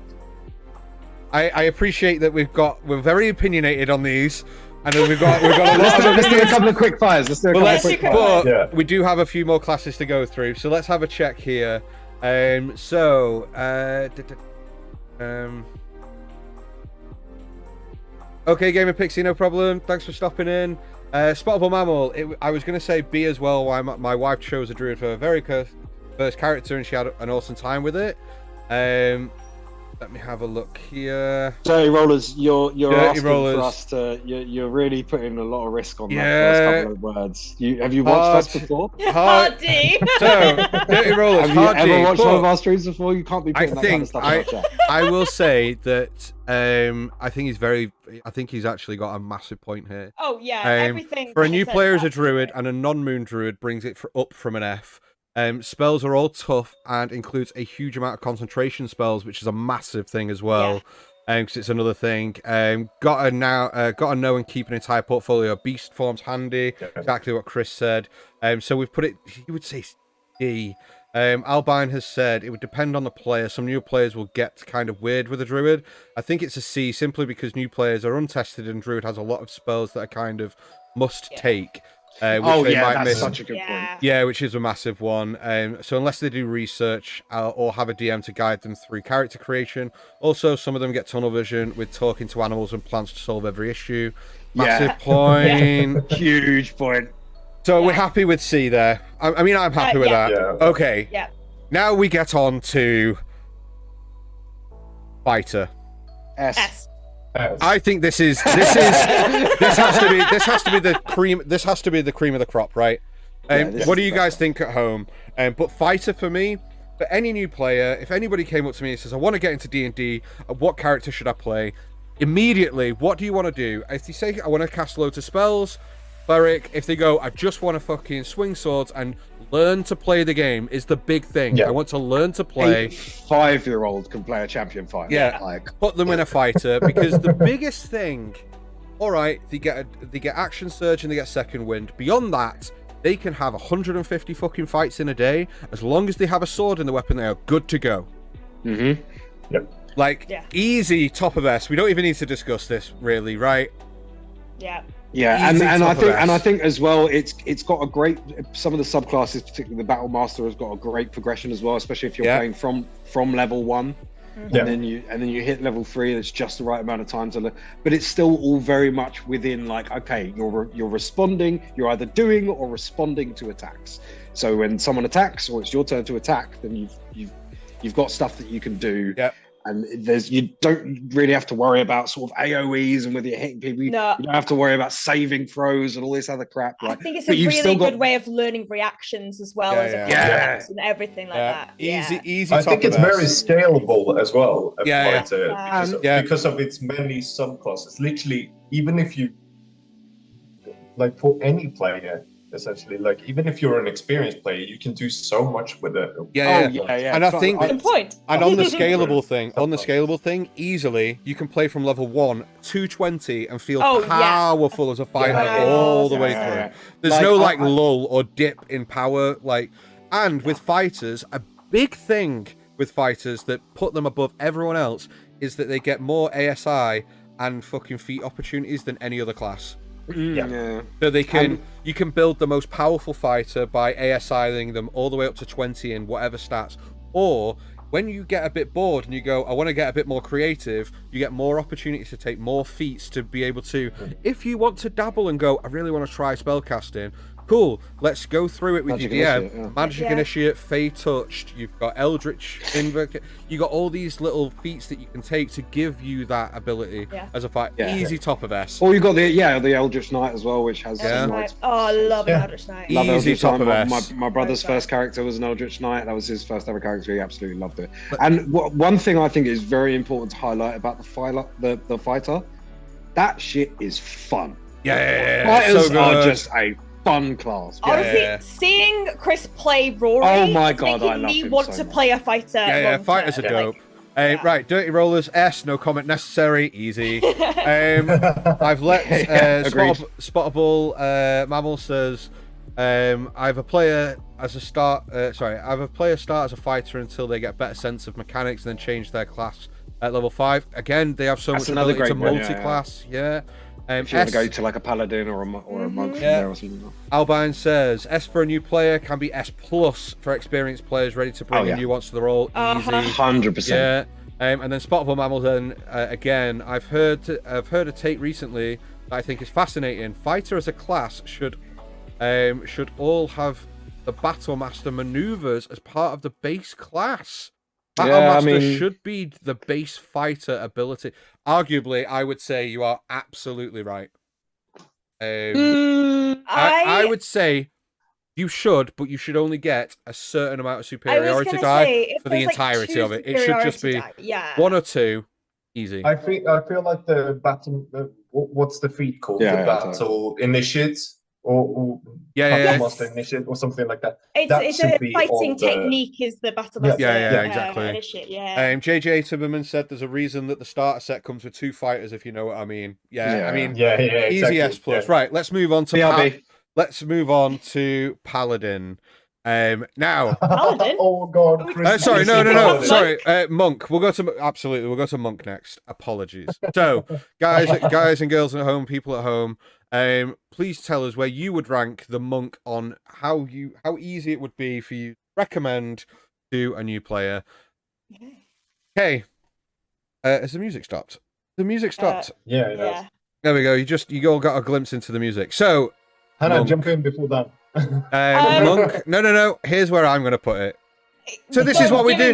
I appreciate that we're very opinionated on these, and we've got a lot of. Let's do a couple of quick fires. But we do have a few more classes to go through, so let's have a check here. Okay, Gamer Pixie, no problem. Thanks for stopping in. Spottable Mammal. I was going to say B as well. Why my wife chose a druid for her very first character, and she had an awesome time with it. Let me have a look here. Dirty Rollers, you're asking Rollers. for us to. You're really putting a lot of risk on that first couple of words. Have you watched us before? Hardy. So, Dirty Rollers. Have you ever watched one of our streams before? You can't be putting that kind of stuff in chat. I will say that I think he's actually got a massive point here. Oh yeah, everything. For a new player as a druid and a non-moon druid brings it up from an F. Spells are all tough and includes a huge amount of concentration spells, which is a massive thing as well. Because it's another thing. Gotta know and keep an entire portfolio of beast forms handy. Exactly what Chris said. So we've put it. He would say D. Albine has said it would depend on the player. Some new players will get kind of weird with a druid. I think it's a C simply because new players are untested and druid has a lot of spells that are kind of must take. Which they might miss. Such a good point. Yeah, which is a massive one. So unless they do research or have a DM to guide them through character creation. Also, some of them get tunnel vision with talking to animals and plants to solve every issue. Massive point. Huge point. So we're happy with C there. I mean, I'm happy with that. Yeah. Okay. Yeah. Now we get on to Fighter. S. I think this has to be the cream. This has to be the cream of the crop, right? What do you guys think at home? But Fighter for me, for any new player, if anybody came up to me and says, "I want to get into D&D, what character should I play?" Immediately, what do you want to do? If you say, "I want to cast loads of spells," Cleric. If they go, "I just want to fucking swing swords and learn to play the game," is the big thing. Yeah. I want to learn to play. A 5-year-old can play a champion fighter. Yeah, put them in a fighter, because the biggest thing, all right, they get action surge and they get second wind. Beyond that, they can have 150 fucking fights in a day. As long as they have a sword in the weapon, they are good to go. Mm-hmm. Yep. Easy top of S. We don't even need to discuss this, really, right? Yeah. Yeah, and I think as well, it's got a great. Some of the subclasses, particularly the Battle Master, has got a great progression as well, especially if you're playing from level 1. Yeah. and then you hit level 3. It's just the right amount of time to but it's still all very much within like, okay, you're responding. You're either doing or responding to attacks. So when someone attacks or it's your turn to attack, then you've got stuff that you can do. Yep. And you don't really have to worry about sort of AoEs and whether you're hitting people. No. You don't have to worry about saving throws and all this other crap. I Like, think it's but a you've really still got- good way of learning reactions as well as and everything like that. Easy. I think it's very scalable as well. Yeah. Because of its many subclasses. Literally, even if you like for any player, essentially, like even if you're an experienced player, you can do so much with it. Yeah. And I think, Good point. and on the scalable thing, easily you can play from level 1 to 20 and feel powerful as a fighter all the way through. There's no lull or dip in power. Like, and with fighters, a big thing with fighters that put them above everyone else is that they get more ASI and fucking feat opportunities than any other class. So they can, you can build the most powerful fighter by ASIing them all the way up to 20 in whatever stats. Or when you get a bit bored and you go, I want to get a bit more creative, you get more opportunities to take more feats to be able to, if you want to dabble and go, I really want to try spellcasting. Cool, let's go through it with Magic Initiate, Fey Touched, you've got Eldritch Invoke, you got all these little feats that you can take to give you that ability as a fight. Easy top of S. Or you got the Eldritch Knight as well, which has I love an Eldritch Knight. Easy top of S. My brother's first character was an Eldritch Knight. That was his first ever character. He absolutely loved it. And one thing I think is very important to highlight about the fighter, that shit is fun. Fighters are just a fun class. Honestly, seeing Chris play Rory, oh my god, I love me him want so to much. play a fighter. Fighters are dope. Right, Dirty Rollers, S, no comment necessary, easy. I've let Spottable Mammal says, I have a player start as a fighter until they get better sense of mechanics and then change their class at level 5. Again, they have so much ability to multi-class. If you want to go to like a Paladin or a monk from there or something. Albine says, S for a new player can be S plus for experienced players ready to bring in nuance to the role. Easy. 100%. Yeah. And then Spottable Mammal then, again, I've heard a take recently that I think is fascinating. Fighter as a class should all have the Battlemaster maneuvers as part of the base class. Battlemaster should be the base fighter ability. Arguably, I would say you are absolutely right. I would say you should, but you should only get a certain amount of superiority die for the entirety of it. It should just be 1 or 2, easy. I feel like the battle. What's the feat called? The battle initiate. Or Battlemaster Initiate or something like that. It's a fighting technique is the Battlemaster exactly. Initiate, JJ Timmerman said there's a reason that the starter set comes with 2 fighters, if you know what I mean. Exactly. Easy S plus. Right, let's move on to Paladin. Now Paladin? Oh god. Sorry, Monk. We'll go to Monk next. Apologies. So, guys and girls at home, people at home, please tell us where you would rank the Monk on how easy it would be for you to recommend to a new player. Okay. Has the music stopped? The music stopped. Yeah. There we go. You all got a glimpse into the music. So Hannah, jump in before that. Monk. No. Here's where I'm going to put it. So this is what we do.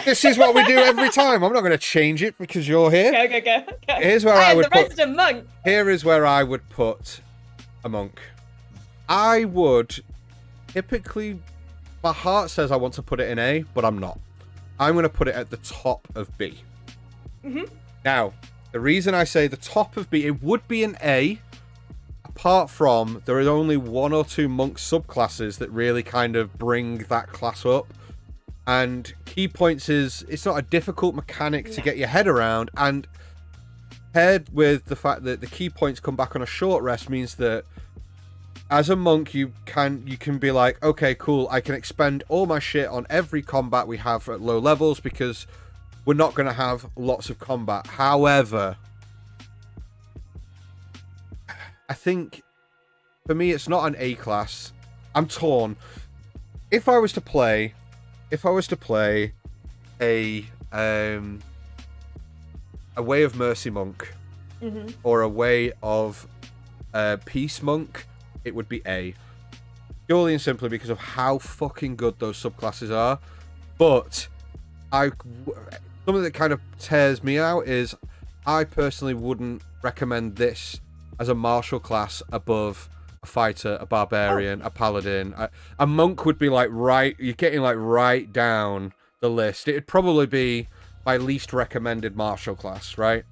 This is what we do every time. I'm not going to change it because you're here. Go. Here's where I would put. Monk. Here is where I would put a monk. I would typically. My heart says I want to put it in A, but I'm not. I'm going to put it at the top of B. Now, the reason I say the top of B, it would be an A. Apart from, there is only 1 or 2 monk subclasses that really kind of bring that class up. And key points is, it's not a difficult mechanic to get your head around. And paired with the fact that the key points come back on a short rest means that as a monk, you can be like, okay, cool, I can expend all my shit on every combat we have at low levels because we're not going to have lots of combat. However, I think, for me, it's not an A class. I'm torn. If I was to play a a Way of Mercy monk or a Way of Peace monk, it would be A. Purely and simply because of how fucking good those subclasses are. But something that kind of tears me out is I personally wouldn't recommend this as a martial class above a fighter, a barbarian, a paladin. A monk would be like you're getting like right down the list. It'd probably be my least recommended martial class, right?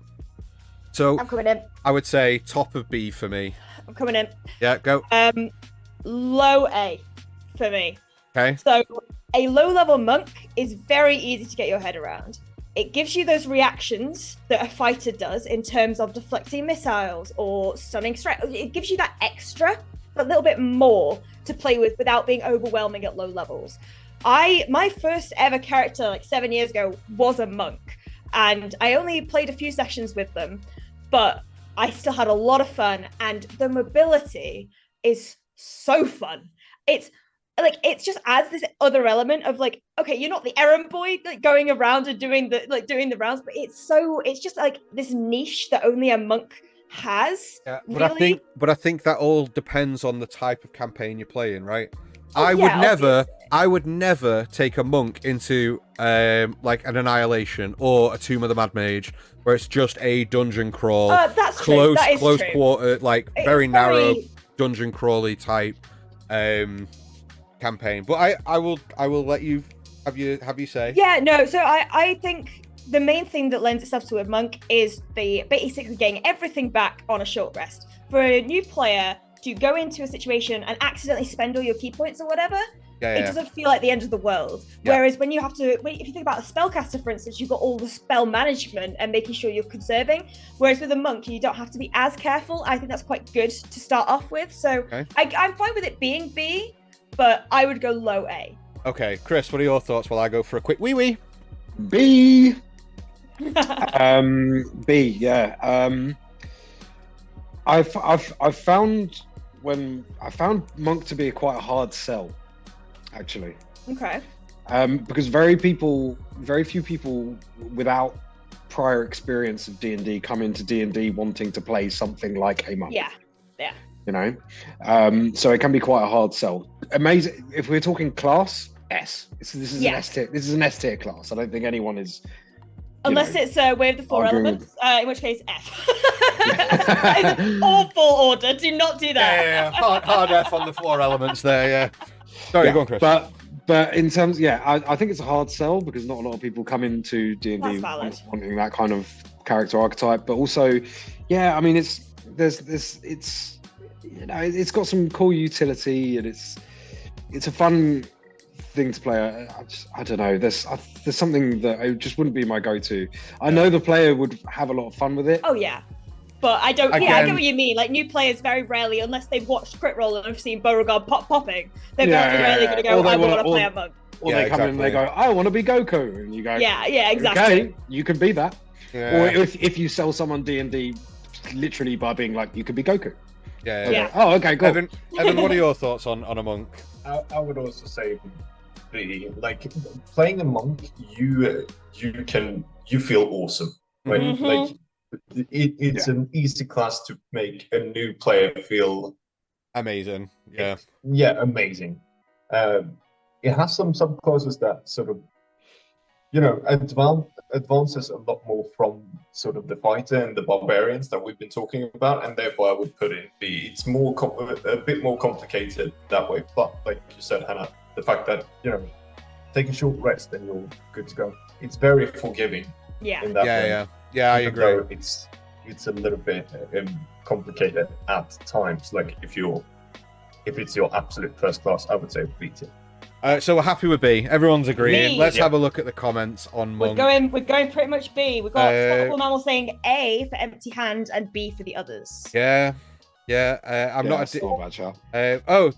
So I'm coming in. I would say top of B for me. I'm coming in. Yeah, go. Low A for me. Okay. So a low-level monk is very easy to get your head around. It gives you those reactions that a fighter does in terms of deflecting missiles or stunning strike. It gives you that extra, a little bit more to play with without being overwhelming at low levels. My first ever character, like 7 years ago, was a monk, and I only played a few sessions with them, but I still had a lot of fun, and the mobility is so fun. It just adds this other element of like, okay, you're not the errand boy like going around and doing the rounds, but it's just like this niche that only a monk has. Yeah, but I think that all depends on the type of campaign you're playing, right? I would never take a monk into like an Annihilation or a Tomb of the Mad Mage where it's just a dungeon crawl, that's true. That is close true. quarter, like very narrow dungeon crawly type campaign. But I will let you have you say. Yeah, no. So I think the main thing that lends itself to a monk is basically getting everything back on a short rest. For a new player to go into a situation and accidentally spend all your key points or whatever, it doesn't feel like the end of the world. Yeah. Whereas when you have to, if you think about a spellcaster, for instance, you've got all the spell management and making sure you're conserving. Whereas with a monk, you don't have to be as careful. I think that's quite good to start off with. So okay. I'm fine with it being B, but I would go low A. Okay, Chris, what are your thoughts while I go for a quick wee-wee? B. B, yeah. I've found monk to be quite a hard sell, actually. Okay. Because very few people without prior experience of D&D come into D&D wanting to play something like a monk. Yeah. You know, so it can be quite a hard sell. Amazing. If we're talking class, S. This is an S tier. This is an S tier class. I don't think anyone is. Unless it's Way of the Four Elements, in which case F. That is an awful order. Do not do that. Yeah. Hard F on the 4 elements there. Yeah. Sorry, go on, Chris. But in terms, I think it's a hard sell because not a lot of people come into D&D wanting that kind of character archetype. But also, I mean, it's you know, it's got some cool utility and it's a fun thing to play. I don't know. There's something that it just wouldn't be my go-to. I know the player would have a lot of fun with it. Oh yeah, but I don't. Again, I get what you mean. Like new players very rarely, unless they've watched Crit Roll and have seen Beauregard popping, they're very rarely going to go, I want to play a monk. Or they come in and they go, I want to be Goku, and you go, yeah, exactly. Okay, you can be that. Yeah. Or if you sell someone D&D literally by being like, you could be Goku. Yeah. Oh, okay, cool. Evan, what are your thoughts on a monk? I would also say, like playing a monk, you feel awesome, right? Mm-hmm. Like it's an easy class to make a new player feel amazing. Amazing. It has some subclasses that sort of, you know, advances a lot more from sort of the fighter and the barbarians that we've been talking about, and therefore I would put it in B. It's a bit more complicated that way, but like you said, Hannah, the fact that, you know, take a short rest and you're good to go. It's very forgiving. Yeah. In that way. Yeah, I agree. It's a little bit complicated at times. Like if it's your absolute first class, I would say B tier. So we're happy with B. Everyone's agreeing. B. Let's have a look at the comments on monk. We're going pretty much B. We've got Spotful Mammal saying A for Empty Hand and B for the others. Yeah. I'm not the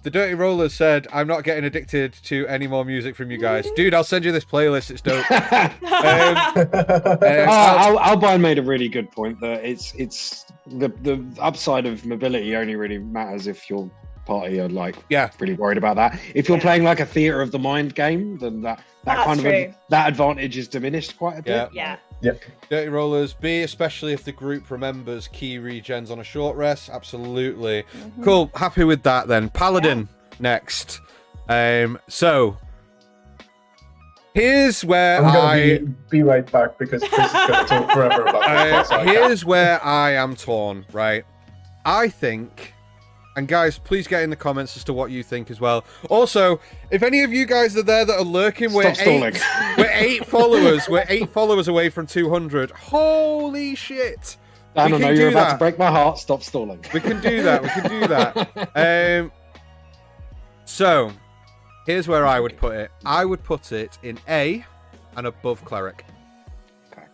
Dirty Rollers said, I'm not getting addicted to any more music from you guys. Dude, I'll send you this playlist. It's dope. Albine made a really good point that it's the upside of mobility only really matters if you're party are like Yeah. really worried about that. If you're Yeah. playing like a theater of the mind game, then that That's kind true. of that advantage is diminished quite a bit. Yeah. Yeah. Dirty rollers, B, especially if the group remembers key regens on a short rest. Absolutely. Mhm. Cool. Happy with that then. Paladin next. So here's where I'm gonna be right back because Chris is gonna talk forever about this. here's where I am torn, right? I think, and guys, please get in the comments as to what you think as well. Also, if any of you guys are there that are lurking, we're Stop stalling. we're 8 followers. We're 8 followers away from 200. Holy shit! Dan, We I know can you're do about that. to break my heart. Stop stalling. We can do that. We can do that. So, here's where I would put it. I would put it in A and above Cleric. Okay.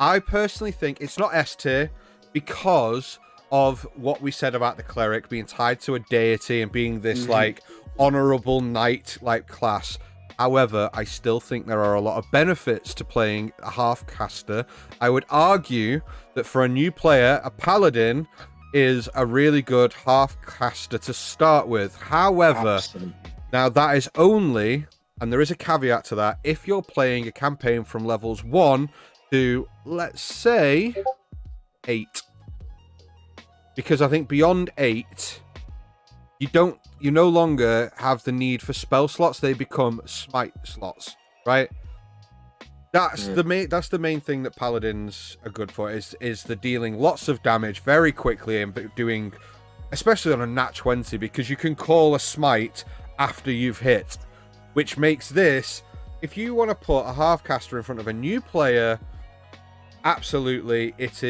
I personally think it's not S tier because of what we said about the Cleric being tied to a deity and being this like honorable knight like class. However, I still think there are a lot of benefits to playing a half caster. I would argue that for a new player, a Paladin is a really good half caster to start with. However, Absolutely. now that is only, and there is a caveat to that, if you're playing a campaign from levels 1 to, let's say, 8. Because I think beyond 8, you no longer have the need for spell slots. They become smite slots, right? That's the main thing that paladins are good for, is the dealing lots of damage very quickly and doing, especially on a nat 20, because you can call a smite after you've hit, which makes this, if you want to put a half caster in front of a new player, absolutely it's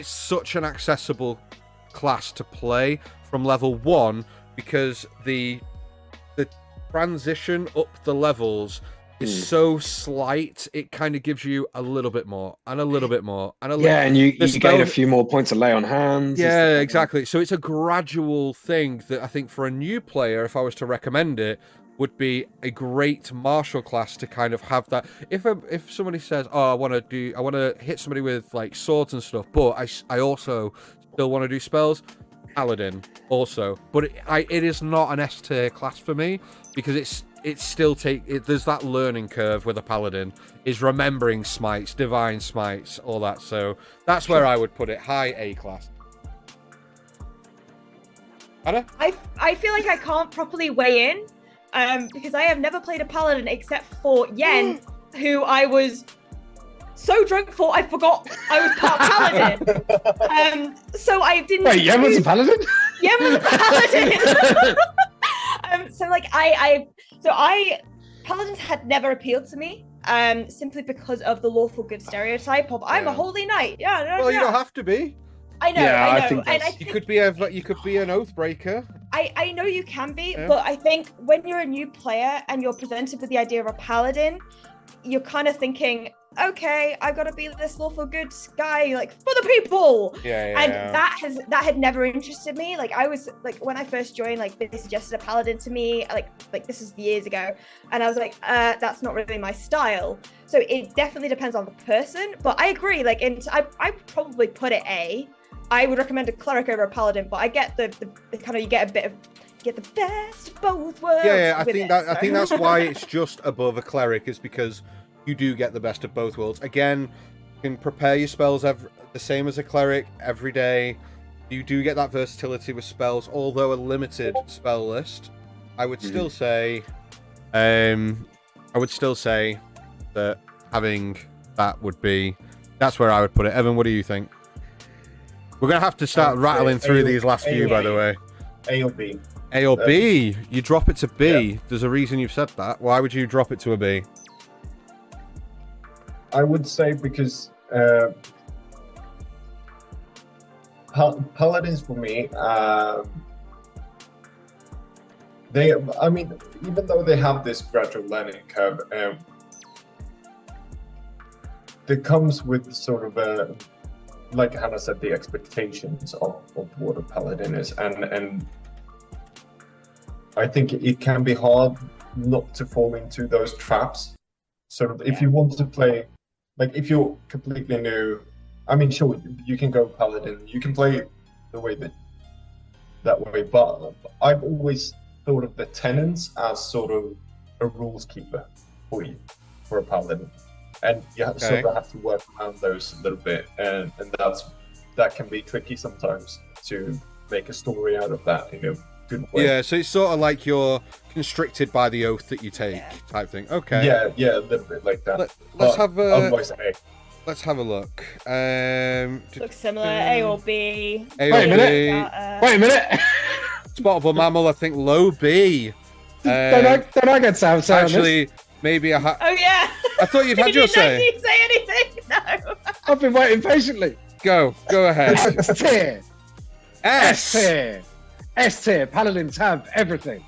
such an accessible class to play from level 1, because the transition up the levels is so slight. It kind of gives you a little bit more and a little bit more and a little. Yeah, and you gain a few more points of lay on hands. Yeah, exactly. So it's a gradual thing that I think for a new player, if I was to recommend it, would be a great martial class to kind of have that. If somebody says, "Oh, I want to hit somebody with like swords and stuff," but I also still want to do spells, Paladin also. But it is not an S tier class for me, because there's that learning curve with a Paladin, is remembering smites, divine smites, all that. So that's where I would put it, high A class. Anna? I feel like I can't properly weigh in, because I have never played a Paladin except for Yen, who I was so drunk for I forgot I was part Paladin. So I didn't. Wait, Yen was a Paladin? Yen was a Paladin. So like Paladins had never appealed to me, simply because of the lawful good stereotype of I'm a holy knight. Well, you don't have to be. I know, Yeah, I I know, think and I You think could be an oath breaker. I know you can be, Yeah. but I think when you're a new player and you're presented with the idea of a paladin, you're kind of thinking, okay, I've got to be this lawful good guy, like for the people. And that had never interested me. Like I was like, when I first joined, like they suggested a paladin to me, like this is years ago, and I was like, that's not really my style. So it definitely depends on the person. But I agree, like, I probably put it A. I would recommend a cleric over a paladin, but I get the kind of, you get the best of both worlds. Yeah, I think that's why it's just above a cleric, is because you do get the best of both worlds. Again, you can prepare your spells the same as a cleric every day. You do get that versatility with spells, although a limited spell list. I would still say, that having that that's where I would put it. Evan, what do you think? We're gonna have to start rattling through these last few, by the way. A or B. A or B? You drop it to B. There's a reason you've said that. Why would you drop it to a B? I would say because paladins for me, even though they have this gradual learning curve, that comes with sort of a, like Hannah said, the expectations of what a paladin is, and I think it can be hard not to fall into those traps. Sort of, if you want to play, like if you're completely new, I mean, sure, you can go paladin, you can play the way that that way. But I've always thought of the tenants as sort of a rules keeper for you, for a paladin, and you sort of have to work around those a little bit, and that can be tricky sometimes to make a story out of that in a good way. Yeah, so it's sort of like you're constricted by the oath that you take, type thing. Okay. Yeah, a little bit like that. Let's have a. Otherwise, A. Let's have a look. Looks similar, A or B. A Wait a or minute. B. Wait a minute. Spottable mammal, I think low B. Don't I get sound? Actually, maybe a Oh yeah. I thought you'd had your say. Did you say anything? No. I've been waiting patiently. Go ahead. S tier. S. tier. S tier. Paladins have everything.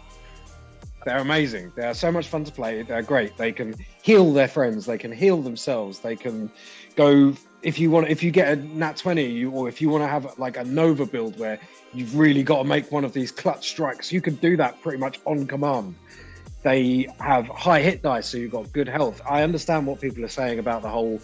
They're amazing. They are so much fun to play. They're great. They can heal their friends. They can heal themselves. They can go if you get a nat 20, or if you want to have like a Nova build where you've really got to make one of these clutch strikes, you can do that pretty much on command. They have high hit dice, so you've got good health. I understand what people are saying about the whole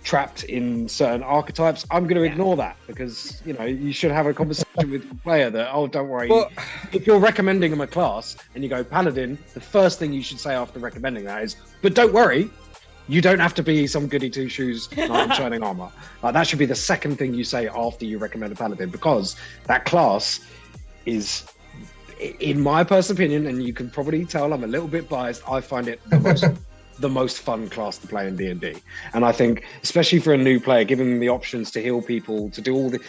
trapped in certain archetypes. I'm going to ignore that, because you should have a conversation with the player that, oh, don't worry. But if you're recommending them a class and you go Paladin, the first thing you should say after recommending that is, but don't worry, you don't have to be some goody two shoes knight in shining armor. That should be the second thing you say after you recommend a Paladin, because that class is, in my personal opinion, and you can probably tell I'm a little bit biased, I find it the most fun class to play in D&D. And I think, especially for a new player, giving them the options to heal people, to do all the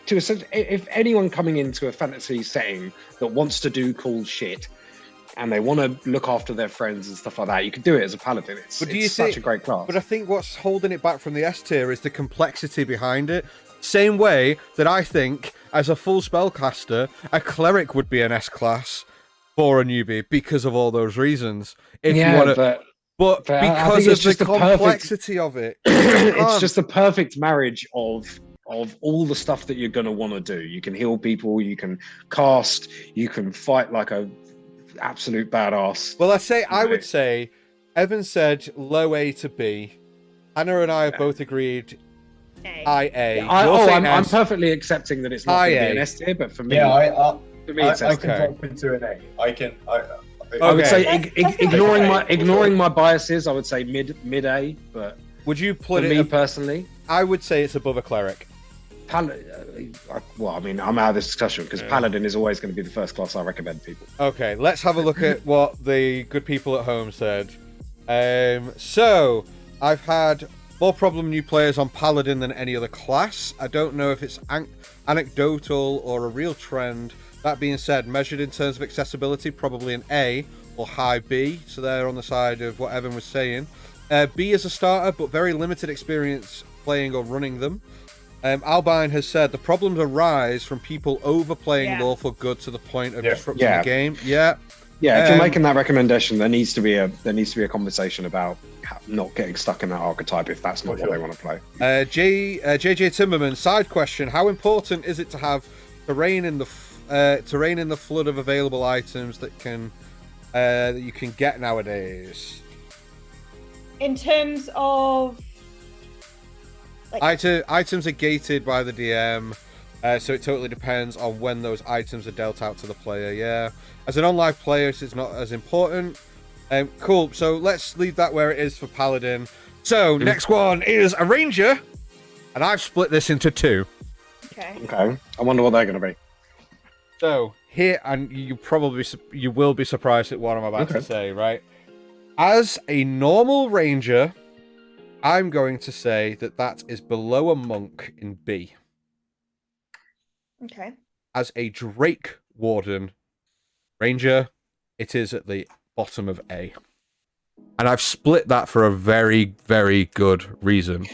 to essentially, if anyone coming into a fantasy setting that wants to do cool shit and they want to look after their friends and stuff like that, you can do it as a paladin. It's such a great class. But I think what's holding it back from the S tier is the complexity behind it. Same way that I think, as a full spellcaster, a cleric would be an S class for a newbie because of all those reasons. If you want to, but because of the complexity of it, it's just the perfect marriage of all the stuff that you're going to want to do. You can heal people, you can cast, you can fight like a absolute badass. Well, I would say, Evan said low A to B. Hannah and I have both agreed IA. I'm perfectly accepting that it's not going to be an S tier, but for me, it's I can drop into an A. I would say ignoring my biases, I would say mid A. But would you put me personally? I would say it's above a cleric. Well, I mean, I'm out of this discussion because Paladin is always going to be the first class I recommend people. Okay, let's have a look at what the good people at home said. So, I've had more problem new players on Paladin than any other class. I don't know if it's anecdotal or a real trend. That being said, measured in terms of accessibility, probably an A or high B. So they're on the side of what Evan was saying. B as a starter, but very limited experience playing or running them. Albine has said the problems arise from people overplaying lawful good to the point of disrupting the game. Yeah, if you're making that recommendation, there needs to be a conversation about not getting stuck in that archetype if that's not what they want to play. JJ Timmerman, side question: how important is it to have terrain in the flood of available items that you can get nowadays? In terms of items are gated by the DM, so it totally depends on when those items are dealt out to the player. Yeah, as an online player, it's not as important. Cool. So let's leave that where it is for Paladin. So next one is a Ranger, and I've split this into two. Okay. I wonder what they're going to be. So here, and you will be surprised at what I'm about to say. Right, as a normal Ranger, I'm going to say that is below a monk in B. Okay. As a Drake Warden Ranger, it is at the bottom of A. And I've split that for a very, very good reason.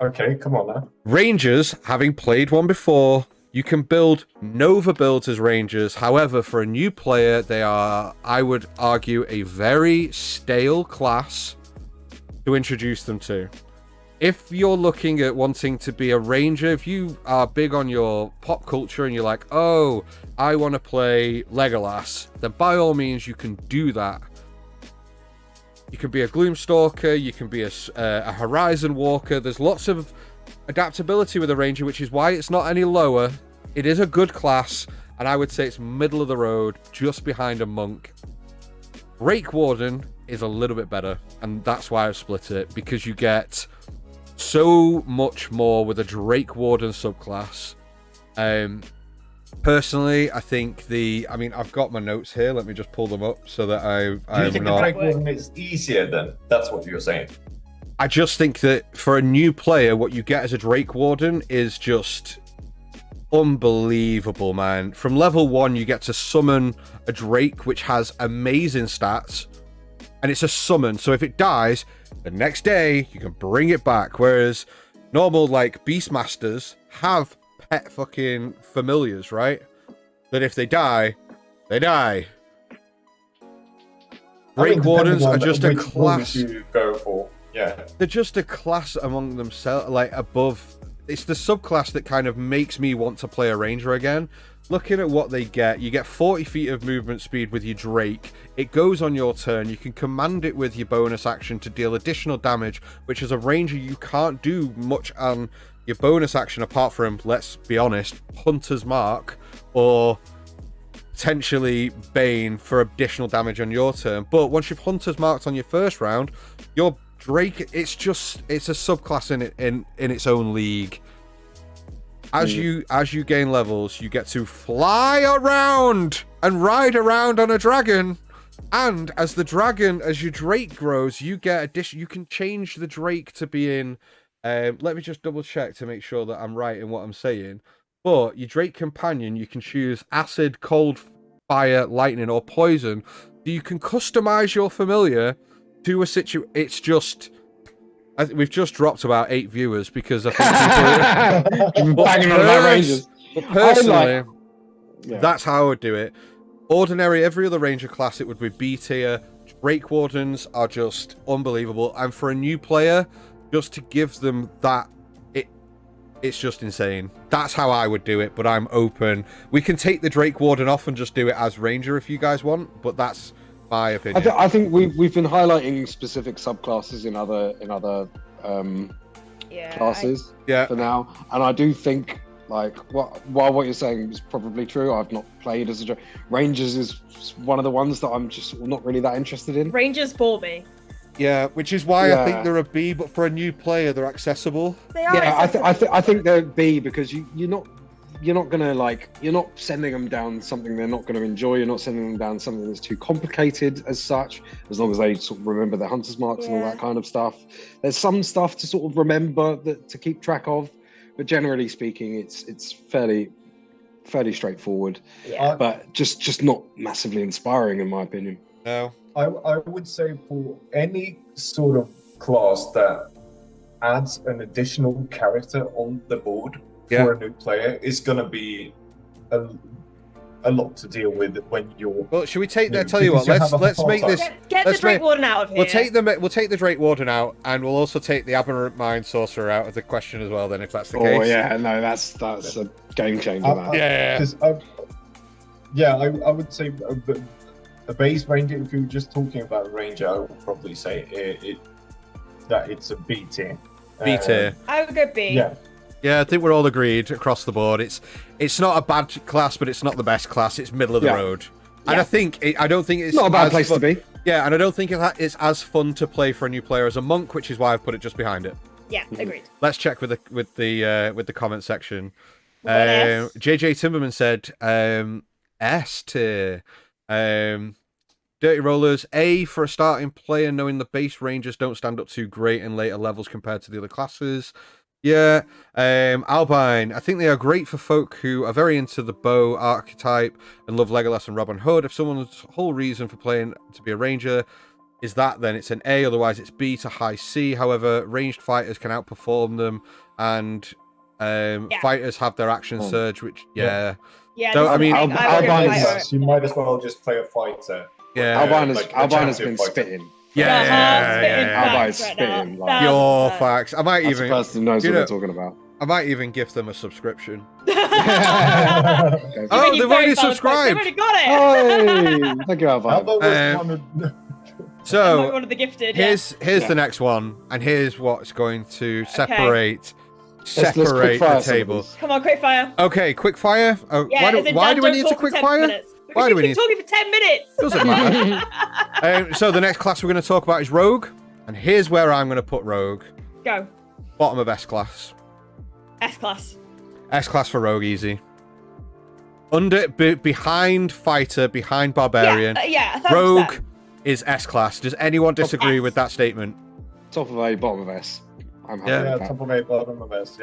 Okay, come on now. Rangers, having played one before, you can build Nova builds as Rangers. However, for a new player, they are, I would argue, a very stale class to introduce them to. If you're looking at wanting to be a Ranger, if you are big on your pop culture and you're like, oh, I want to play Legolas, then by all means you can do that. You can be a Gloomstalker, you can be a Horizon Walker. There's lots of adaptability with a Ranger, which is why it's not any lower. It is a good class, and I would say it's middle of the road, just behind a monk. Drake Warden is a little bit better, and that's why I've split it, because you get so much more with a Drake Warden subclass. Personally, I think I've got my notes here. Let me just pull them up so that Do you think the Drake Warden is easier then? That's what you're saying. I just think that for a new player, what you get as a Drake Warden is just unbelievable, man. From level 1, you get to summon a Drake, which has amazing stats, and it's a summon. So if it dies, the next day you can bring it back. Whereas normal like Beastmasters have pet fucking familiars, right? That if they die, they die. Drake Wardens are just a class. You go for. Yeah. They're just a class among themselves, like above. It's the subclass that kind of makes me want to play a ranger again. Looking at what they get, you get 40 feet of movement speed with your Drake. It goes on your turn. You can command it with your bonus action to deal additional damage, which as a ranger you can't do much on your bonus action apart from, let's be honest, Hunter's Mark or potentially Bane for additional damage on your turn. But once you've Hunter's Marked on your first round, your Drake, it's a subclass in its own league. As you gain levels, you get to fly around and ride around on a dragon. And as your Drake grows, you get you can change the Drake to be in. Let me just double check to make sure that I'm right in what I'm saying. But your Drake companion, you can choose acid, cold, fire, lightning, or poison. So you can customize your familiar to a situation. It's just. We've just dropped about 8 viewers because I think people banging on about Rangers. But personally, that's how I would do it. Ordinary, every other Ranger class, it would be B tier. Drake Wardens are just unbelievable, and for a new player, just to give them that, it's just insane. That's how I would do it, but I'm open. We can take the Drake Warden off and just do it as Ranger if you guys want, but that's my opinion. I think we've been highlighting specific subclasses in other classes for now, and I do think while what you're saying is probably true, I've not played as a Rangers is one of the ones that I'm just not really that interested in. Rangers bore me. Yeah, which is why I think they're a B, but for a new player, they're accessible. They are. Yeah, I think they're B because you're not gonna you're not sending them down something they're not going to enjoy. You're not sending them down something that's too complicated as such, as long as they sort of remember their hunter's marks and all that kind of stuff. There's some stuff to sort of remember to keep track of, but generally speaking, it's fairly straightforward. Yeah. But just not massively inspiring in my opinion. No. I would say for any sort of class that adds an additional character on the board for a new player is going to be a lot to deal with when you're. Well, should we take that? Tell you what, let's make this. Get the Drake Warden out of here. We'll take the Drake Warden out, and we'll also take the Aberrant Mind Sorcerer out of the question as well. Then, if that's the case. Oh yeah, no, that's a game changer. I would say a base ranger. If you're just talking about ranger, I would probably say that it's a B tier. B tier. I would go B. Yeah. Yeah, I think we're all agreed across the board. It's not a bad class, but it's not the best class. It's middle of the road, and I don't think it's not a bad place to be. Yeah, and I don't think it's as fun to play for a new player as a monk, which is why I've put it just behind it. Yeah, agreed. Let's check with the comment section. JJ Timberman said S tier. Dirty Rollers, A for a starting player, knowing the base rangers don't stand up too great in later levels compared to the other classes. Yeah, Albine, I think they are great for folk who are very into the bow archetype and love Legolas and Robin Hood. If someone's whole reason for playing to be a ranger is that, then it's an A, otherwise it's B to high C. However, ranged fighters can outperform them, and fighters have their action surge, which, Yeah, so, I mean, you might as well just play a fighter. Yeah, Albine has been spitting. Albine's spitting. Your facts. I might That's even. the person who knows what they're talking about. I might even gift them a subscription. Okay. Oh, they've already subscribed. They've already got it. Thank you, Albine. So one of the gifted. here's the next one, and here's what's going to separate separate the table. Come on, quick fire. Okay, quick fire. Yeah, why do we need to quick fire? Why do we keep talking for 10 minutes? Doesn't matter. So the next class we're going to talk about is Rogue, and here's where I'm going to put Rogue. Go. Bottom of S class. S class. S class for Rogue, easy. Behind Fighter, behind Barbarian. Yeah. Rogue is S class. Does anyone disagree with that statement? Top of A, bottom of S. I'm happy with that. Top of A, bottom of S.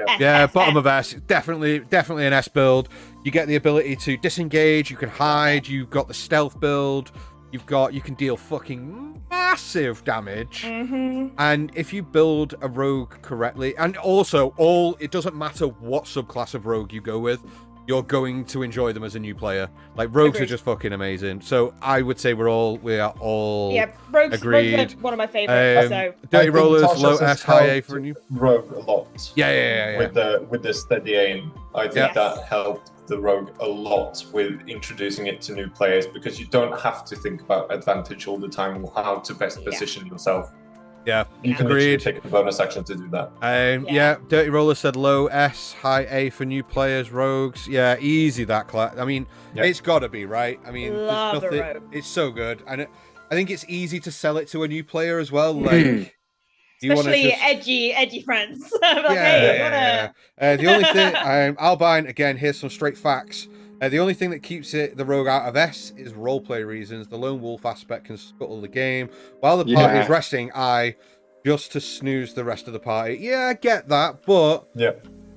Bottom of S. Definitely an S build. You get the ability to disengage. You can hide. You've got the stealth build. You can deal fucking massive damage. And if you build a rogue correctly, and also it doesn't matter what subclass of rogue you go with, you're going to enjoy them as a new player. Like, rogues are just fucking amazing. So I would say we are all rogues agreed. Are one of my favorites. So Dirty Rollers, low S, high A for a new rogue a lot. Yeah. With the steady aim, I think that helped the rogue a lot with introducing it to new players, because you don't have to think about advantage all the time or how to best position yourself. Yeah, you can literally take the bonus action to do that. Dirty Roller said low S, high A for new players, rogues. Yeah, easy that class. I mean, it's got to be, right? I mean, love there's nothing. It's so good, and I think it's easy to sell it to a new player as well. Like, especially edgy friends. The only thing, Albine, again, here's some straight facts. The only thing that keeps the rogue out of S is roleplay reasons. The lone wolf aspect can scuttle the game. While the party is resting, just to snooze the rest of the party. Yeah, I get that, but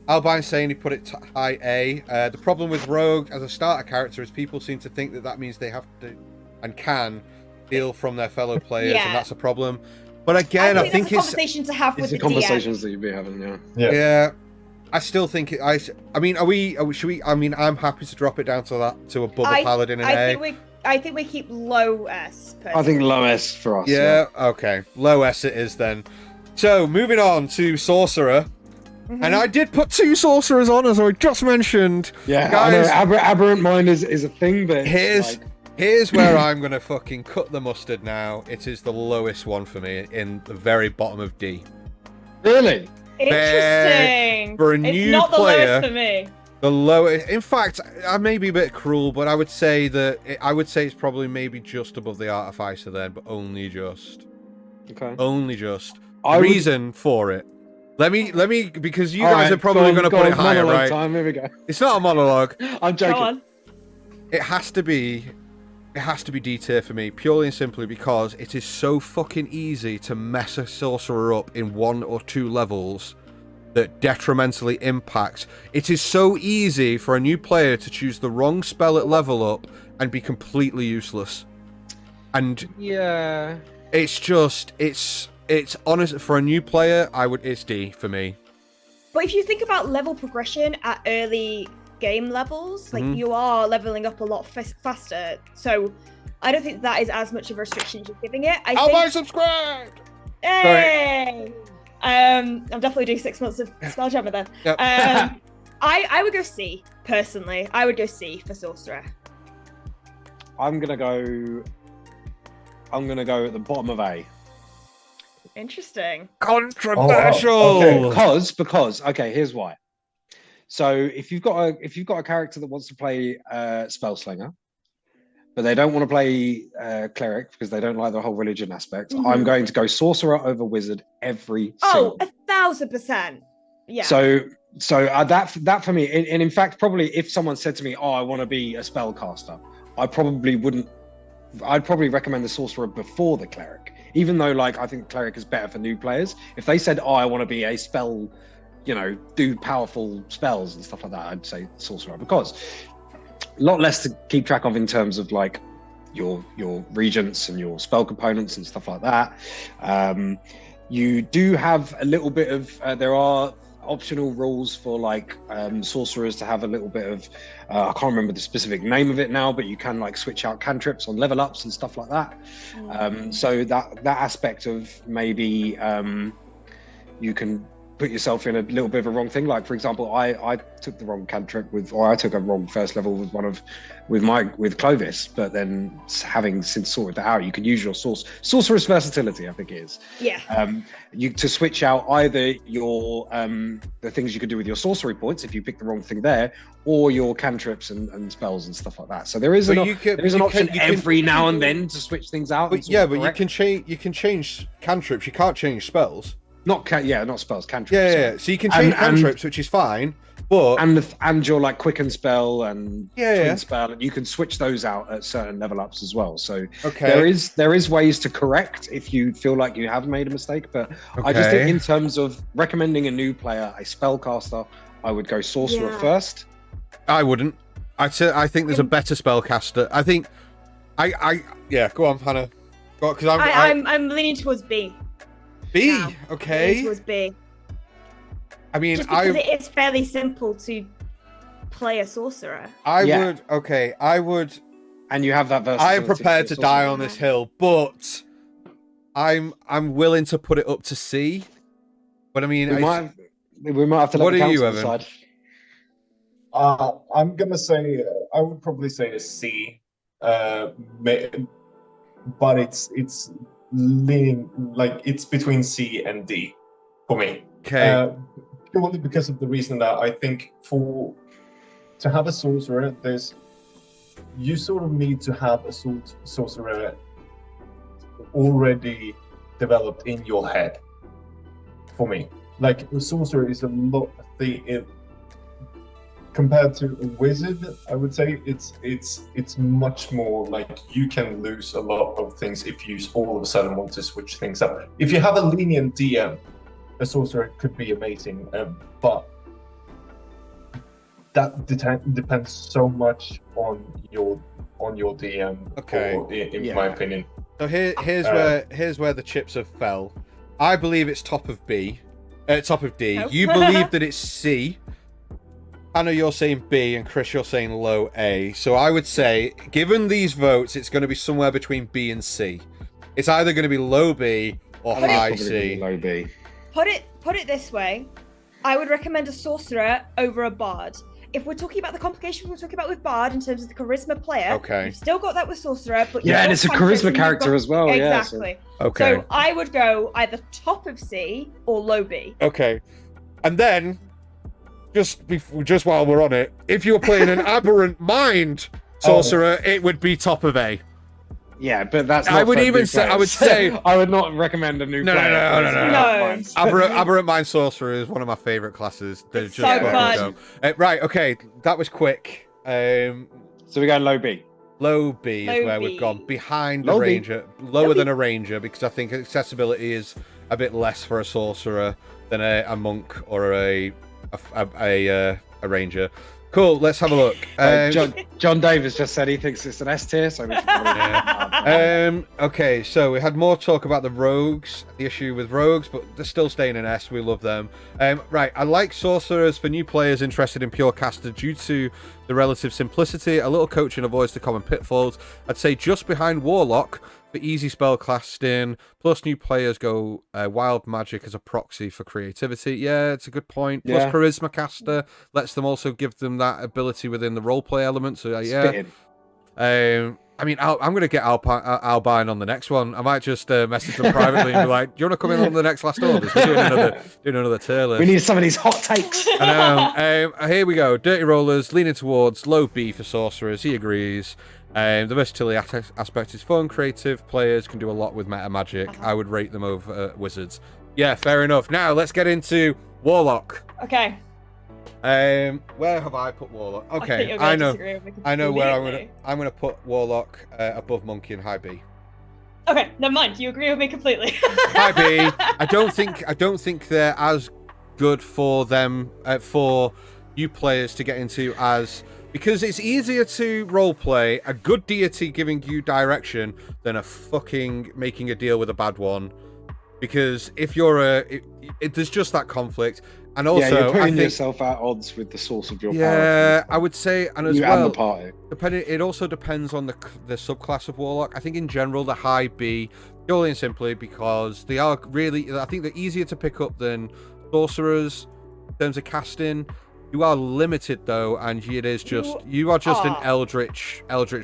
Albine's saying he put it high A. The problem with rogue as a starter character is people seem to think that means they have to and can steal from their fellow players, and that's a problem. But again, I think it's a conversation to have with the conversations that you'd be having. Yeah. I still think I mean, should we? I mean, I'm happy to drop it down to above a Paladin in A. I think we keep low S. Personally. I think low S for us. Yeah. Okay. Low S it is then. So moving on to Sorcerer, and I did put 2 Sorcerers on, as I just mentioned. Yeah, guys. I know, aberrant mind is a thing, but here's where I'm gonna fucking cut the mustard now. It is the lowest one for me, in the very bottom of D. Really? Interesting. For a new not player, the lowest for me. The lowest. In fact, I may be a bit cruel, but I would say it's probably maybe just above the Artificer then, but only just. Okay. Only just. Reason for it. Let me, because you guys are probably going to put it higher, right? Time. Here we go. It's not a monologue. I'm joking. Go on. It has to be D tier for me, purely and simply because it is so fucking easy to mess a sorcerer up in 1 or 2 levels that detrimentally impacts. It is so easy for a new player to choose the wrong spell at level up and be completely useless. And it's honest for a new player. It's D for me. But if you think about level progression at early game levels, like you are leveling up a lot faster, so I don't think that is as much of a restriction as you're giving it. I'll subscribed. Hey, I'm definitely doing 6 months of Spelljammer then. Yep. I would go C personally. I would go C for Sorcerer. I'm gonna go at the bottom of A. Interesting. Controversial. Okay. Because here's why. So if you've got a character that wants to play Spellslinger, but they don't want to play Cleric because they don't like the whole religion aspect, I'm going to go Sorcerer over Wizard every single. 1,000%. Yeah. So that for me, and in fact, probably if someone said to me, "Oh, I want to be a spellcaster," I'd probably recommend the Sorcerer before the Cleric, even though I think Cleric is better for new players. If they said, "Oh, I want to be a spell, do powerful spells and stuff like that," I'd say Sorcerer, because a lot less to keep track of in terms of your regents and your spell components and stuff like that. You do have a little bit of there are optional rules for sorcerers to have a little bit of I can't remember the specific name of it now, but you can switch out cantrips on level ups and stuff like that. So that aspect of maybe you can put yourself in a little bit of a wrong thing. Like, for example, I took the wrong cantrip or I took a wrong first level with Clovis, but then having since sorted that out, you can use your sorcerer's versatility, I think it is. Yeah. To switch out either your the things you could do with your sorcery points if you pick the wrong thing there, or your cantrips and spells and stuff like that. So there is an option every now and then to switch things out. But you can change cantrips. You can't change spells. Not spells, cantrips. Yeah. So you can change cantrips, which is fine. But and your like quicken spell and twin spell, and you can switch those out at certain level ups as well. So there is ways to correct if you feel like you have made a mistake. But I just think in terms of recommending a new player, a spellcaster, I would go sorcerer first. I wouldn't. I think there's a better spellcaster. I think go on, Hannah. Because I'm leaning towards B. B, now. Okay. Leaning towards B. I mean, just because it is fairly simple to play a sorcerer. I would. And you have that versatility. I am prepared to die on this hill, but I'm willing to put it up to C. But I mean, we might have to let the council decide. I'm gonna say I would probably say a C, but it's leaning like it's between C and D for me. Okay. Purely because of the reason that I think to have a sorcerer, you sort of need to have a sorcerer already developed in your head. For me, like a sorcerer is a lot compared to a wizard. I would say it's much more like you can lose a lot of things if you all of a sudden want to switch things up. If you have a lenient DM, a sorcerer could be amazing, but that depends so much on your DM. Okay. In my opinion. So here's where the chips have fell. I believe it's top of D. Oh. You believe that it's C. Anna, you're saying B, and Chris, you're saying low A. So I would say, given these votes, it's going to be somewhere between B and C. It's either going to be low B or high C. Low B. Put it this way, I would recommend a sorcerer over a bard. If we're talking about the complication we're talking about with bard in terms of the charisma player, you've still got that with sorcerer, but and it's a charisma character as well. Exactly. Yeah, so I would go either top of C or low B. Okay, and then just while we're on it, if you're playing an aberrant mind sorcerer, it would be top of A. Yeah, but that's not I would say I would not recommend a new player. No. Aberrant Mind Sorcerer is one of my favourite classes. They're just so fun. Right, okay, that was quick. So we're going low B. Low B is where we've gone. Behind the Ranger. Lower than a Ranger, because I think accessibility is a bit less for a Sorcerer than a Monk or a Ranger. Cool, let's have a look. John Davis just said he thinks it's an S tier, so we should okay, so we had more talk about the rogues, the issue with rogues, but they're still staying in S. We love them. Right, I like sorcerers for new players interested in pure caster due to the relative simplicity. A little coaching avoids the common pitfalls. I'd say just behind Warlock for easy spell casting, plus new players go wild magic as a proxy for creativity. Yeah, it's a good point. Plus charisma caster lets them also give them that ability within the roleplay element. So I mean, I'm going to get Albine on the next one. I might just message them privately and be like, do you want to come in on the next Last Orders? We're doing another tier list. We need some of these hot takes. I know. Here we go. Dirty Rollers leaning towards low B for sorcerers. He agrees. The versatility aspect is fun. Creative players can do a lot with meta magic. I would rate them over wizards. Yeah, fair enough. Now let's get into Warlock. Okay. Where have I put Warlock? Okay, I know where I'm gonna put Warlock above Monkey and high B. Okay, never mind. You agree with me completely. High B. I don't think they're as good for them for new players to get into because it's easier to roleplay a good deity giving you direction than a fucking making a deal with a bad one. Because if you're there's just that conflict, and also you're putting yourself at odds with the source of your power. Yeah, I would say, and as well, and the party. It also depends on the subclass of Warlock. I think in general the high B, purely and simply because they are really, I think they're easier to pick up than sorcerers in terms of casting. You are limited though, and you are just an eldritch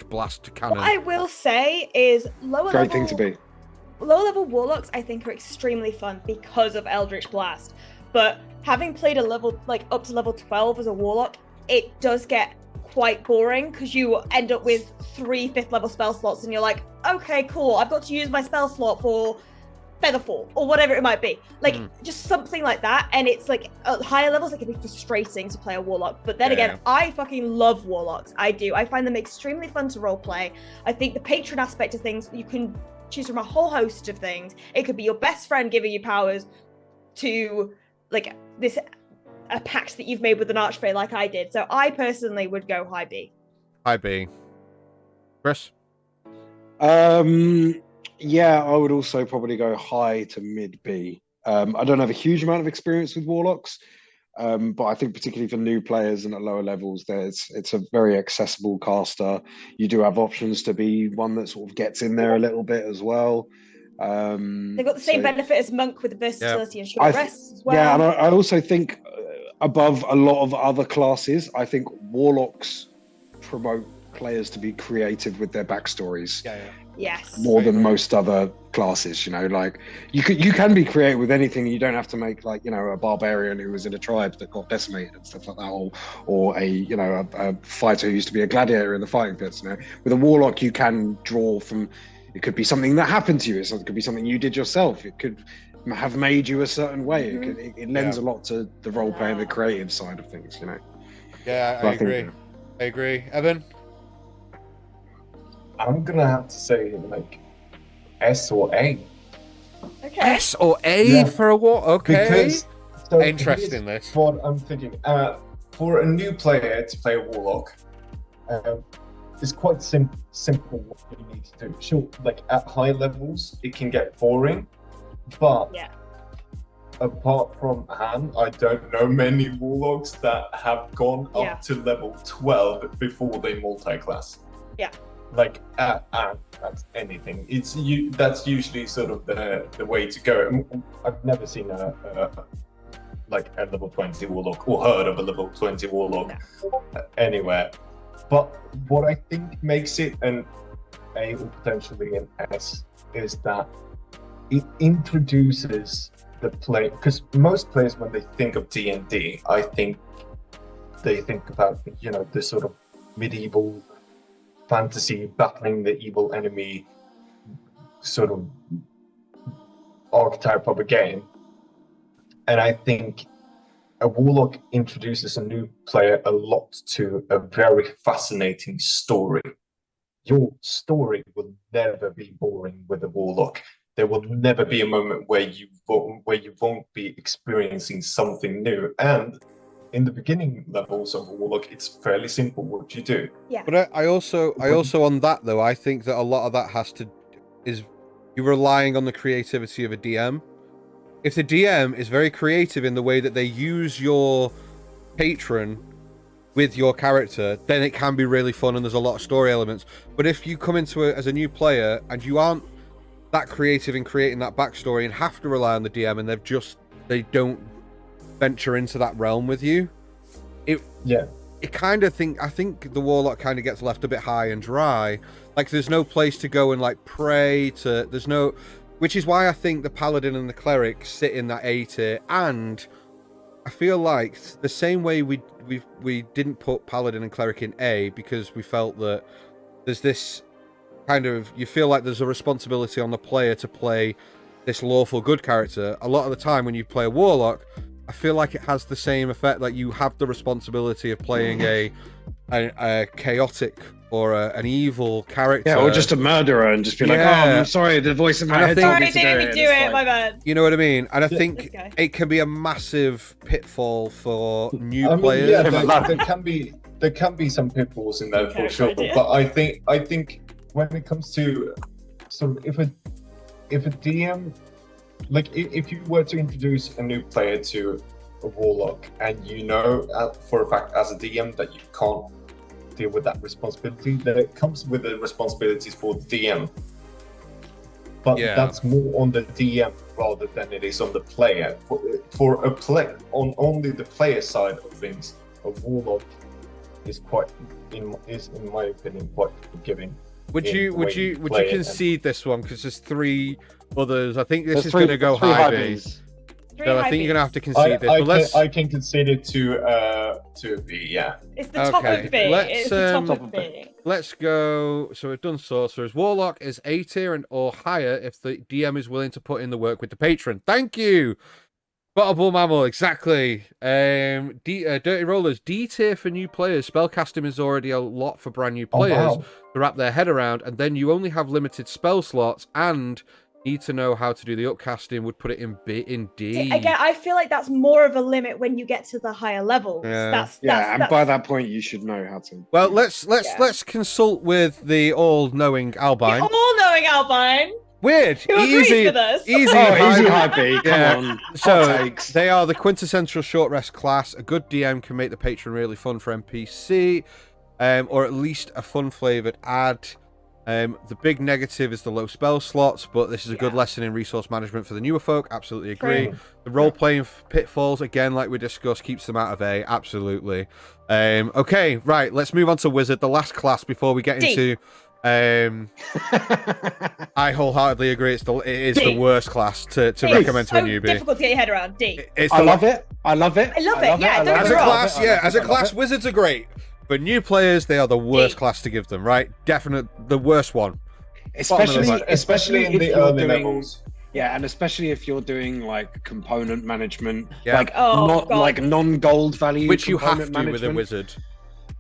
blast cannon. What I will say is Great thing to be. Lower level warlocks, I think, are extremely fun because of Eldritch Blast. But having played a level up to level 12 as a warlock, it does get quite boring because you end up with 3 5th level spell slots, and you're like, okay, cool, I've got to use my spell slot for Featherfall or whatever it might be, just something like that. And it's like at higher levels it can be frustrating to play a warlock, but then again, I fucking love warlocks. I find them extremely fun to roleplay. I think the patron aspect of things, you can choose from a whole host of things. It could be your best friend giving you powers to a pact that you've made with an archfey like I did. So I personally would go high B. High B. Chris? Yeah, I would also probably go high to mid B. I don't have a huge amount of experience with warlocks, but I think particularly for new players and at lower levels, it's a very accessible caster. You do have options to be one that sort of gets in there a little bit as well. They've got the same benefit as monk with the versatility and short rests as well. Yeah, and I also think above a lot of other classes, I think warlocks promote players to be creative with their backstories. Yes. More than most other classes, like you can be creative with anything. You don't have to make a barbarian who was in a tribe that got decimated and stuff like that, or a fighter who used to be a gladiator in the fighting pits. With a warlock, you can draw from. It could be something that happened to you. It could be something you did yourself. It could have made you a certain way. Mm-hmm. It lends a lot to the role play and the creative side of things. Yeah, I agree. I agree. Evan? I'm gonna have to say S or A. Okay. S or A for a war? Okay. Interesting. This. What I'm thinking. For a new player to play a warlock, it's quite simple what you need to do. Sure, at high levels, it can get boring, but apart from Han, I don't know many warlocks that have gone up to level 12 before they multi-class. Yeah. That's anything. That's usually sort of the way to go. I've never seen a level 20 warlock or heard of a level 20 warlock anywhere. But what I think makes it an A or potentially an S is that it introduces the play, because most players, when they think of D&D, I think they think about the sort of medieval fantasy battling the evil enemy sort of archetype of a game. And I think a warlock introduces a new player a lot to a very fascinating story. Your story will never be boring with a warlock. There will never be a moment where you won't be experiencing something new. And in the beginning levels of warlock, it's fairly simple what you do. Yeah. But I also on that though, I think that a lot of that is you're relying on the creativity of a DM. If the DM is very creative in the way that they use your patron with your character, then it can be really fun and there's a lot of story elements. But if you come into it as a new player and you aren't that creative in creating that backstory and have to rely on the DM and they don't venture into that realm with you, I think the warlock kind of gets left a bit high and dry. There's no place to go and pray to. Which is why I think the Paladin and the Cleric sit in that A tier, and I feel like the same way we didn't put Paladin and Cleric in A because we felt that there's this kind of, you feel like there's a responsibility on the player to play this lawful good character. A lot of the time when you play a Warlock, I feel like it has the same effect, like you have the responsibility of playing a chaotic or an evil character. Yeah, or just a murderer and just be like, oh, I'm sorry, the voice in my head told me to do it. My bad. You know what I mean? And I think it can be a massive pitfall for new players. Yeah, there can be some pitfalls in there for sure. But I think when it comes to sort of if a DM, if you were to introduce a new player to a Warlock and for a fact as a DM that you can't deal with that responsibility, then it comes with the responsibilities for the DM. but Yeah. that's more on the DM rather than it is on the player. For a play on only the player side of things, a warlock is in my opinion quite forgiving. Would in you the way you play it, concede this one? Because there's 3 others. I think this There's is three- going to go three high high B. Bs. So I think you're going to have to concede this. But let's. I can concede it to B. Yeah. It's the top Okay, of B. let's, It's the top top of of B. Let's go. So we've done sorcerers. Warlock is A tier and or higher if the DM is willing to put in the work with the patron. Thank you. Bottle Mammal, exactly. Dirty Rollers, D tier for new players. Spellcasting is already a lot for brand new players wow. to wrap their head around, and then you only have limited spell slots and need to know how to do the upcasting. Would put it in D. Again, I feel like that's more of a limit when you get to the higher levels. Yeah. And by that point, you should know how to. Well, let's consult with the all-knowing Albine. The all-knowing Albine. Weird. Who agrees with us. Easy. Oh, easy high- high B. Come Yeah. on. So Hot takes. they are the quintessential short rest class. A good DM can make the patron really fun for NPC, or at least a fun flavored ad. The big negative is the low spell slots, but this is a good lesson in resource management for the newer folk. Absolutely agree. True. The role playing pitfalls, again, like we discussed, keeps them out of A. Absolutely. Okay, right. Let's move on to wizard, the last class before we get D. into. I wholeheartedly agree. It is the worst class to recommend to a newbie. Difficult to get your head around. D. It's I the love it. I love it. I love it, yeah, don't As get a me wrong. class, as a class, wizards are great. For new players, they are the worst class to give them, right? The worst one. Especially in if the you're early doing, levels. yeah, and especially if you're doing like component management, Yeah. like God. like non-gold value, Which you have component to with a management, wizard.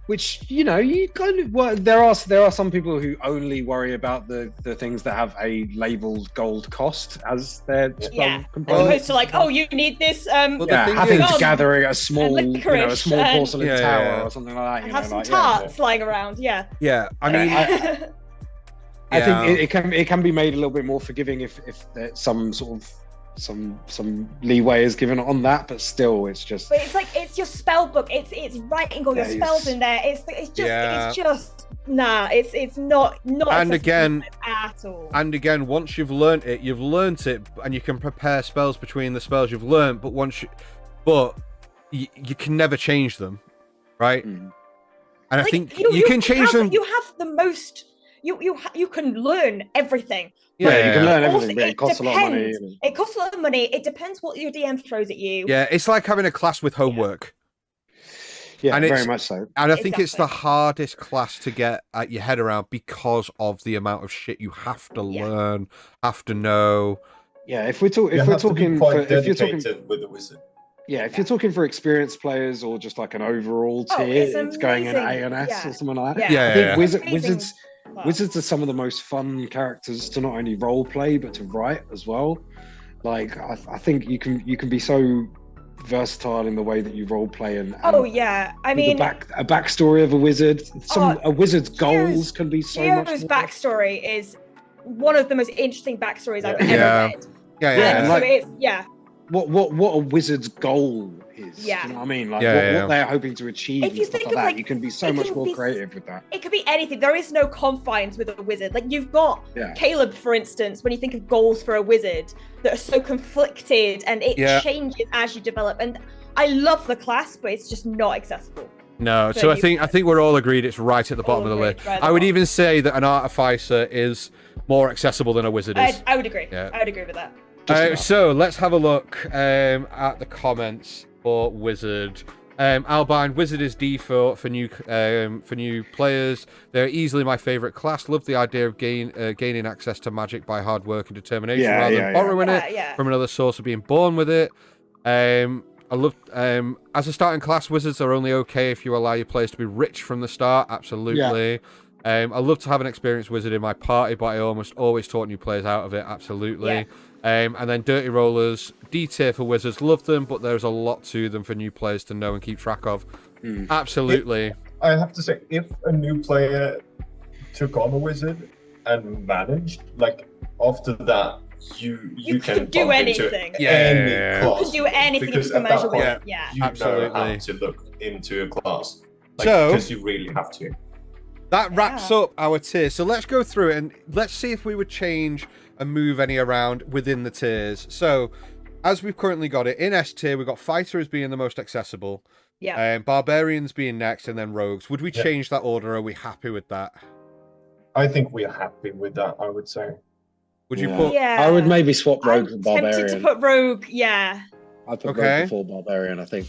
Which you kind of there are some people who only worry about the things that have a labeled gold cost as their spell Yeah. As component. opposed to like, oh, you need this. Well, the Yeah, thing having is- to gather a small, licorice a small and- porcelain Yeah, tower yeah. or something like that. and You have know, some like, tarts lying around. Yeah. Yeah, I mean, I think it can be made a little bit more forgiving if there's some sort of some leeway is given on that, but still, it's just. But it's like it's your spell book. It's writing all your Yeah, spells it's- in there. It's Yeah. just nah. It's not. And accessible again- at all. and again, once you've learnt it, and you can prepare spells between the spells you've learnt. But you can never change them, right? Mm. And I Like, think you can change them. You have the most. You can learn everything. Yeah, you can learn Also, everything, but it costs a lot of money. depends. It costs a lot of money. It depends what your DM throws at you. Yeah, it's like having a class with homework. Yeah, And very it's- much so. And I think it's the Exactly. hardest class to get at your head around because of the amount of shit you have to Yeah. learn, have to know. Yeah, if we're You talking, have to be if quite you're talking, dedicated with the wizard. yeah, if you're talking for experienced players or just like an overall Oh, tier, it's it's going in A amazing. and S Yeah. or something like that. Yeah. I think Amazing. wizards are some of the most fun characters to not only role play but to write as well. Like I think you can be so versatile in the way that you role play and Oh yeah, I with mean, a backstory of a wizard. A wizard's goals Geo's- can be so much Geo's more. backstory is one of the most interesting backstories I've ever Yeah. read. Yeah, Yeah, And and so like- it's What a wizard's goal is. Yeah. You know what I mean? Like Yeah, what they're hoping to achieve If and you stuff think like of, that. like, You can be so it much can more be- creative with that. it could be anything. There is no confines with a wizard. Like you've got Yeah. Caleb, for instance, when you think of goals for a wizard that are so conflicted and it Yeah. changes as you develop. And I love the class, but it's just not accessible. No, So so you- I think we're all agreed it's right at the bottom of the agreed, list. right at the I would bottom. even say that an artificer is more accessible than a wizard is. I would agree. Yeah. I would agree with that. Just about. So let's have a look at the comments for wizard. Albine, wizard is D for new players. They're easily my favorite class. Love the idea of gaining access to magic by hard work and determination Yeah, rather yeah, than yeah. borrowing it Yeah. from another source of being born with it. I love as a starting class, wizards are only okay if you allow your players to be rich from the start. Absolutely. I love to have an experienced wizard in my party, but I almost always taught new players out of it. Absolutely. Yeah. And then Dirty Rollers, D tier for wizards, love them, but there's a lot to them for new players to know and keep track of. Absolutely. I have to say, if a new player took on a wizard and managed, like after that, you can do bump into anything. Yeah, any yeah, yeah. class. You can do anything Because if you can at that measure point, with. Yeah. You know Absolutely. how to look into a class. So- because you really have to. That wraps up our tier. So let's go through it and let's see if we would change and move any around within the tiers. So, as we've currently got it, in S tier, we've got Fighter as being the most accessible. Yeah. Barbarians being next, and then Rogues. Would we Yeah. change that order? Are we happy with that? I think we're happy with that, I would say. Would you Yeah. put... Yeah. I would maybe swap Rogue I'm for tempted Barbarian. to put Rogue, yeah. I'd put Okay. Rogue before Barbarian, I think.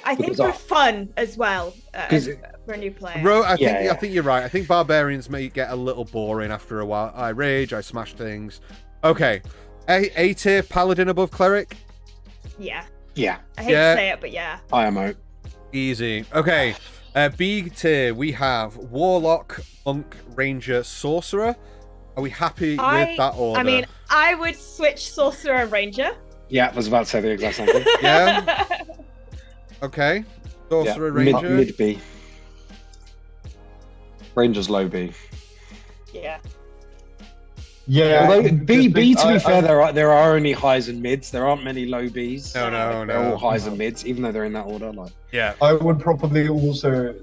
I think Because for I- fun as well, 'Cause for a new player. I Yeah. think you're right. I think Barbarians may get a little boring after a while. I rage, I smash things. Okay. A tier, Paladin above Cleric? Yeah. Yeah, I hate Yeah. to say it, but yeah. IMO. Easy. Okay. B tier, we have Warlock, Monk, Ranger, Sorcerer. Are we happy with that order? I mean, I would switch Sorcerer and Ranger. Yeah, I was about to say the exact same thing. Yeah? Okay. Sorcerer, Ranger. Mid B. Ranger's low B. Yeah. Yeah. Although B to be I- fair, there are only highs and mids. There aren't many low Bs. No. They're all highs and mids, even though they're in that order. Like, Yeah. I would probably also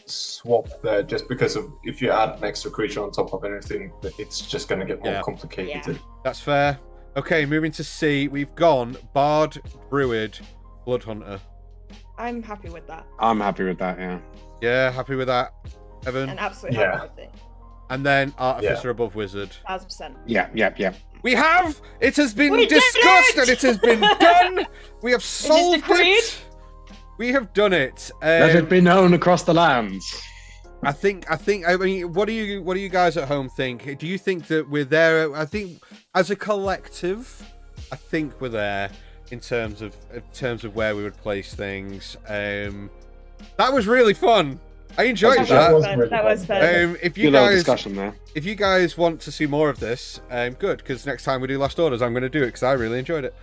swap there just because of if you add an extra creature on top of anything, it's just going to get more Yeah. complicated. That's fair. Okay, moving to C, we've gone Bard, Druid, Bloodhunter. I'm happy with that. I'm happy with that. Yeah. Yeah, happy with that, Evan. And absolutely Yeah. happy with it. And then Artificer above Wizard. 1000%. Yeah. We have! It has been We did discussed it! and it has been done! We have solved agreed? it! We have done it. Let it be known across the lands. I mean, what do you guys at home think? Do you think that we're there? I think as a collective, I think we're there in terms of where we would place things. That was really fun. I enjoyed That that. was really That was fun. fun. If you Good little guys discussion there. if you guys want to see more of this, good, because next time we do Last Orders, I'm going to do it because I really enjoyed it.